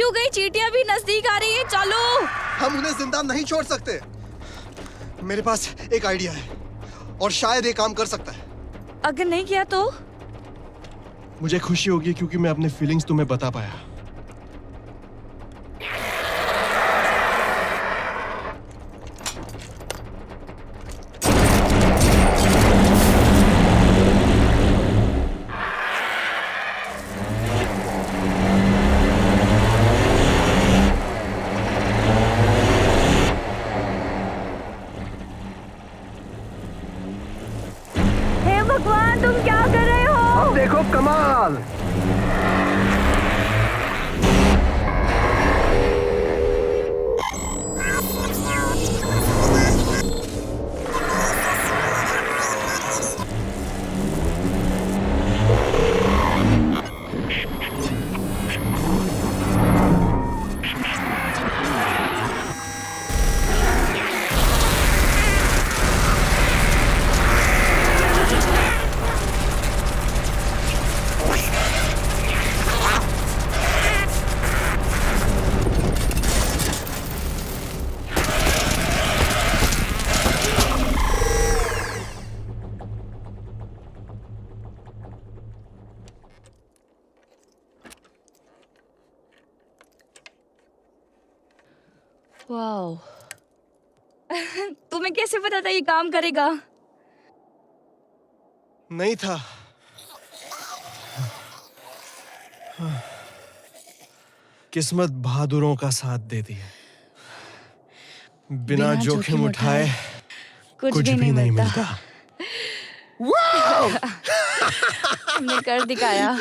हो गई, चींटियां भी नजदीक आ रही है, चलो। हम उन्हें जिंदा नहीं छोड़ सकते। मेरे पास एक आइडिया है और शायद ये काम कर सकता है। अगर नहीं किया तो? मुझे खुशी होगी क्योंकि मैं अपने फीलिंग्स तुम्हें बता पाया। हे भगवान, तुम क्या कर रहे हो? देखो कमाल। वाओ। तुम्हें कैसे पता था ये काम करेगा? नहीं था। किस्मत बहादुरों का साथ देती है। बिना जोखिम उठाए कुछ भी नहीं मिलता। तुमने कर दिखाया।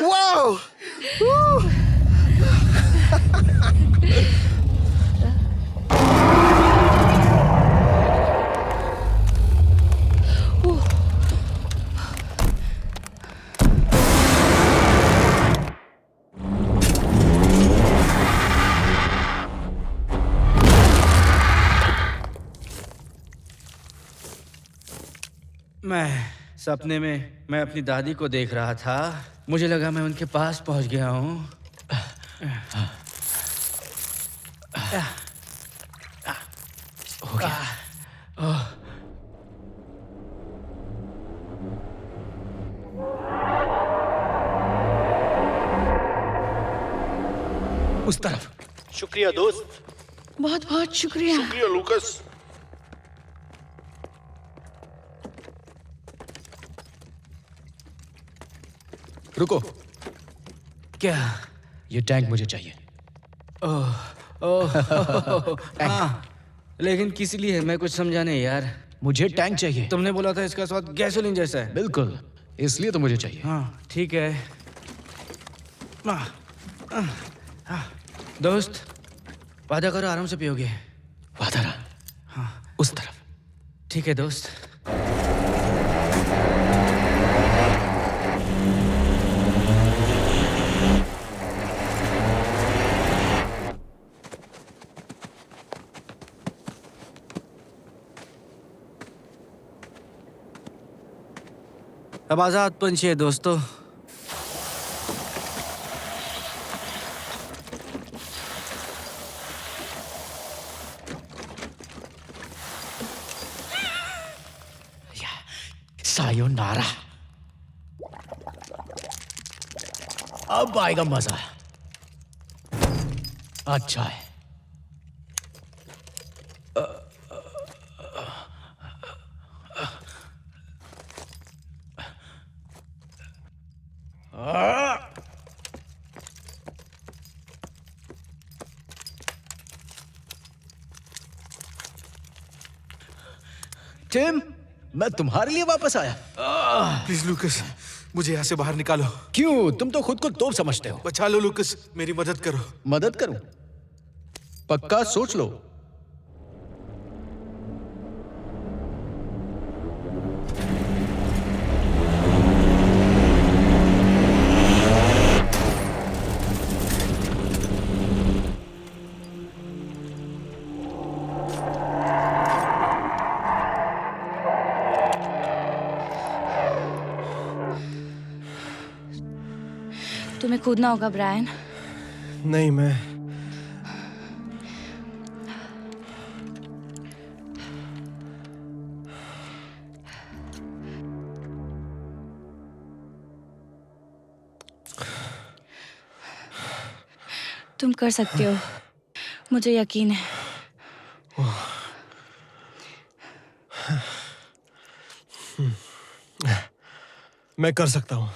सपने में मैं अपनी दादी को देख रहा था। मुझे लगा मैं उनके पास पहुंच गया हूँ। हो गया। उस तरफ। शुक्रिया दोस्त। बहुत बहुत शुक्रिया। शुक्रिया लूकस। रुको। क्या? ये टैंक मुझे चाहिए। हाँ, लेकिन किस लिए? मैं कुछ समझा नहीं यार। मुझे टैंक चाहिए। तुमने बोला था इसका स्वाद गैसोलीन जैसा है। बिल्कुल, इसलिए तो मुझे चाहिए। हाँ ठीक है। दोस्त, वादा करो आराम से पियोगे। वादा रहा। हाँ उस तरफ। ठीक है दोस्त। अब आजाद पंछी है दोस्तों। सायोनारा। अब आएगा मजा। अच्छा है। टिम, मैं तुम्हारे लिए वापस आया। प्लीज लूकस, मुझे यहाँ से बाहर निकालो। क्यों? तुम तो खुद को तोप समझते हो। बचा लो लूकस, मेरी मदद करो। मदद करूं? पक्का सोच लो। तुम्हें कूदना होगा ब्रायन। नहीं, तुम कर सकते हो, मुझे यकीन है। मैं कर सकता हूँ।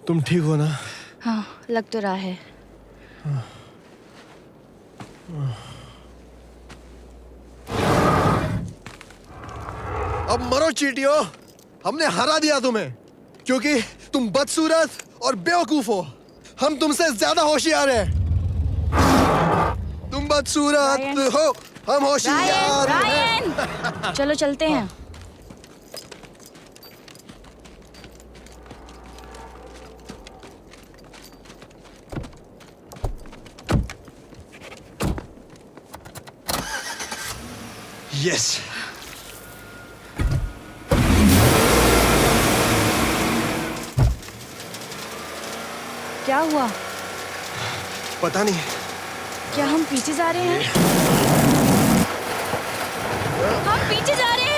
तुम ठीक हो ना? हाँ, लग तो रहा है। अब मरो चीटियो, हमने हरा दिया तुम्हें क्योंकि तुम बदसूरत और बेवकूफ हो। हम तुमसे ज्यादा होशियार हैं। तुम बदसूरत हो, हम होशियार हैं। चलो चलते हैं। यस। क्या हुआ? पता नहीं। क्या हम पीछे जा रहे हैं? हम पीछे जा रहे हैं।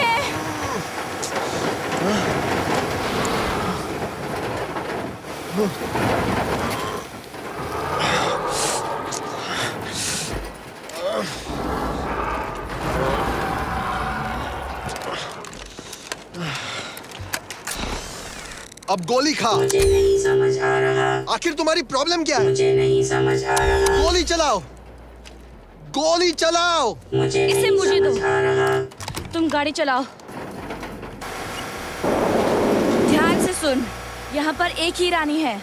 अब गोली खा। मुझे नहीं समझ आ रहा। आखिर तुम्हारी प्रॉब्लम क्या है? मुझे नहीं समझ आ रहा। गोली चलाओ, गोली चलाओ। मुझे इसे नहीं मुझे दो। समझ आ रहा। तुम गाड़ी चलाओ। ध्यान से सुन, यहाँ पर एक ही रानी है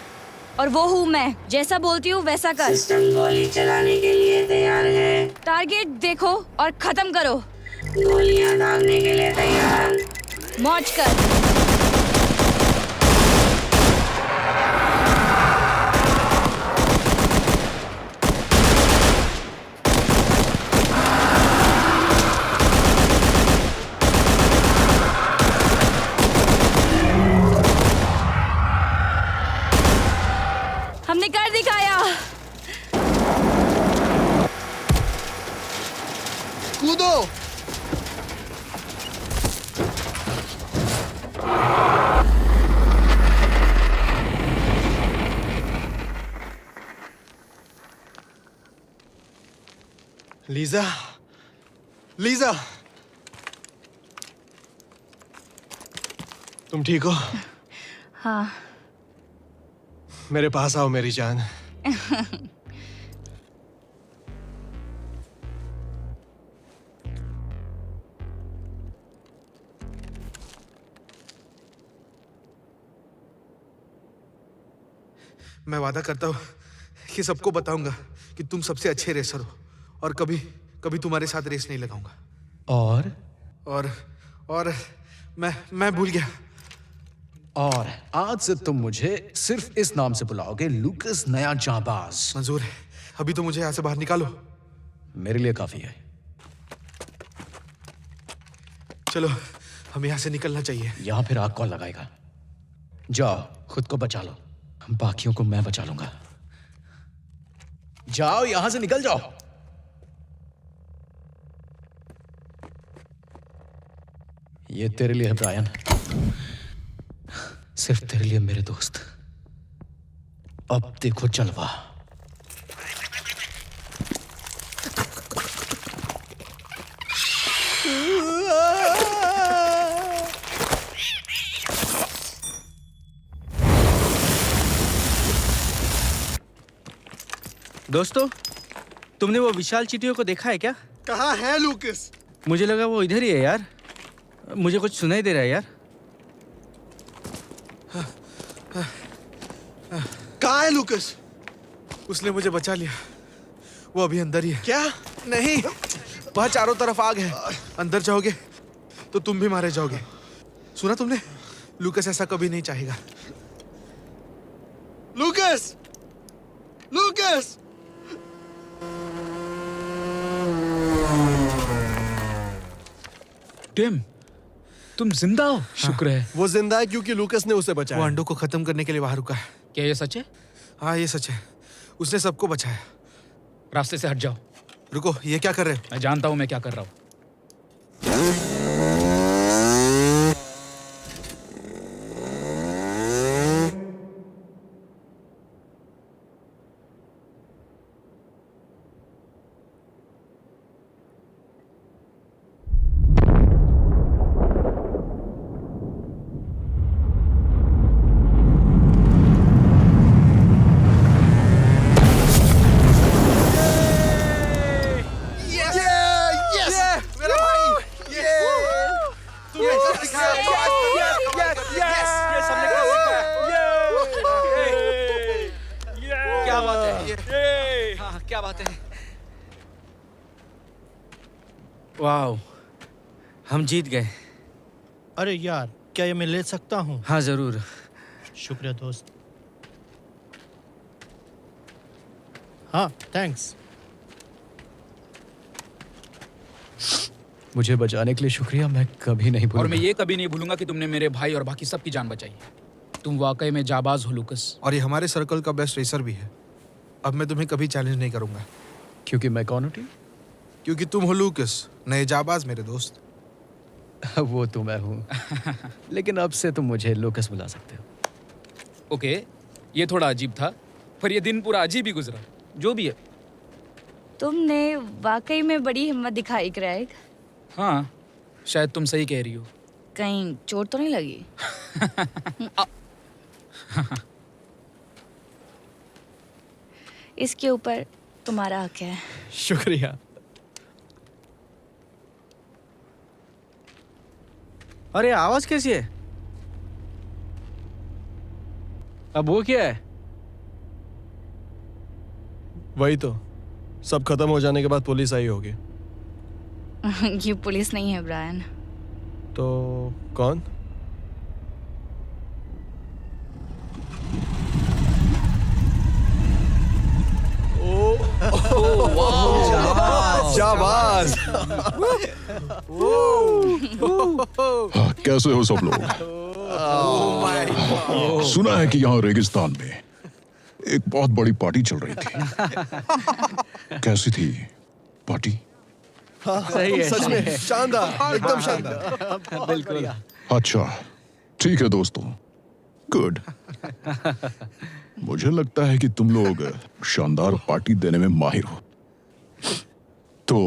और वो हूँ मैं। जैसा बोलती हूँ वैसा कर। सिस्टम गोली चलाने के लिए तैयार है। टारगेट देखो और खत्म करो। गोलियां दागने के लिए तैयार। मौज कर। हमने कर दिखाया। कूदो। लीजा, लीजा, तुम ठीक हो? हाँ। मेरे पास आओ मेरी जान। मैं वादा करता हूँ कि सबको बताऊंगा कि तुम सबसे अच्छे रेसर हो और कभी कभी तुम्हारे साथ रेस नहीं लगाऊंगा। और मैं भूल गया। और आज से तुम मुझे सिर्फ इस नाम से बुलाओगे, लूकस नया जांबाज। मंजूर है। अभी तो मुझे यहाँ से बाहर निकालो। मेरे लिए काफी है। चलो, हमें यहाँ से निकलना चाहिए। यहाँ फिर आग कौन लगाएगा? जाओ, खुद को बचा लो, बाकियों को मैं बचा लूंगा। जाओ, यहां से निकल जाओ। ये तेरे लिए है ब्रायन, सिर्फ तेरे लिए मेरे दोस्त। अब देखो जलवा। दोस्तों, तुमने वो विशाल चींटियों को देखा है क्या? कहाँ है लूकस? मुझे लगा वो इधर ही है यार। मुझे कुछ सुनाई दे रहा है यार। कहाँ है लूकस? उसने मुझे बचा लिया। वो अभी अंदर ही है। क्या? नहीं, वहाँ चारों तरफ आग है। अंदर जाओगे तो तुम भी मारे जाओगे। सुना तुमने? लूकस ऐसा कभी नहीं चाहेगा। लूकस! लूकस! टिम, तुम जिंदा हो? शुक्र है। वो जिंदा है क्योंकि लूकस ने उसे बचाया। वो अंडों को खत्म करने के लिए बाहर रुका है। क्या ये सच है? हाँ, ये सच है। उसने सबको बचाया। रास्ते से हट जाओ। रुको, ये क्या कर रहे हो? मैं जानता हूँ मैं क्या कर रहा हूँ। क्या बात है? हाँ, क्या बात है? वाओ, हम जीत गए। अरे यार, क्या ये मैं ले सकता हूँ? हाँ जरूर। शुक्रिया दोस्त। हाँ, थैंक्स। मुझे बचाने के लिए शुक्रिया, मैं कभी नहीं और भूलूंगा। मैं ये कभी नहीं भूलूंगा कि तुमने मेरे भाई और बाकी सबकी जान बचाई। तुम वाकई में जाबाज हो लूकस। और ये हमारे सर्कल का बेस्ट रेसर भी है। अब मैं तुम्हें कभी चैलेंज नहीं करूंगा। क्योंकि मैं कौन हूँ टीम? क्योंकि तुम हो लूकस, नए जाबाज मेरे दोस्त। वो तो मैं हूँ। लेकिन अब से तुम मुझे लूकस बुला सकते हो। ओके, ये थोड़ा अजीब था, पर ये दिन पूरा अजीब ही गुजरा। जो भी है। तुमने वाकई में बड़ी हिम्मत दिखाई क्रेग। हाँ, शायद तुम सही कह रही हो। कहीं चोट तो नहीं लगी? इसके ऊपर तुम्हारा हक है। शुक्रिया। अरे आवाज कैसी है? अब वो क्या है? वही तो, सब खत्म हो जाने के बाद पुलिस आई होगी। ये पुलिस नहीं है ब्रायन। तो कौन? शाबाश! कैसे हो सब लोग? सुना है कि यहाँ रेगिस्तान में एक बहुत बड़ी पार्टी चल रही थी। कैसी थी पार्टी? सही है, सच में शानदार, एकदम शानदार। बिल्कुल। अच्छा, ठीक है दोस्तों, गुड। मुझे लगता है कि तुम लोग शानदार पार्टी देने में माहिर हो। तो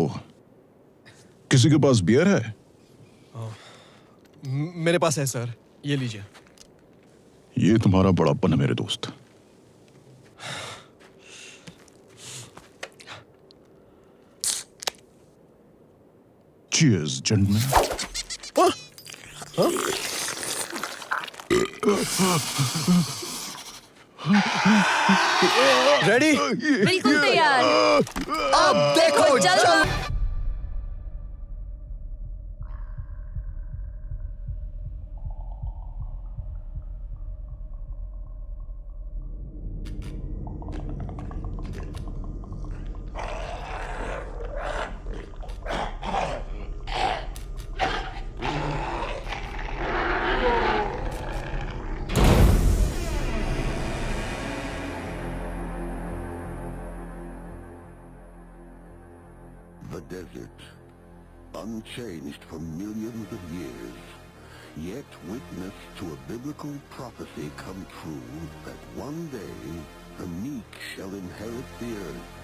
किसी के पास बियर है? मेरे पास है सर, ये लीजिए। ये तुम्हारा बड़ापन है मेरे दोस्त। Cheers, gentlemen. रेडी? बिल्कुल तैयार। अब देखो चलो। The desert, unchanged for millions of years, yet witness to a biblical prophecy come true that one day the meek shall inherit the earth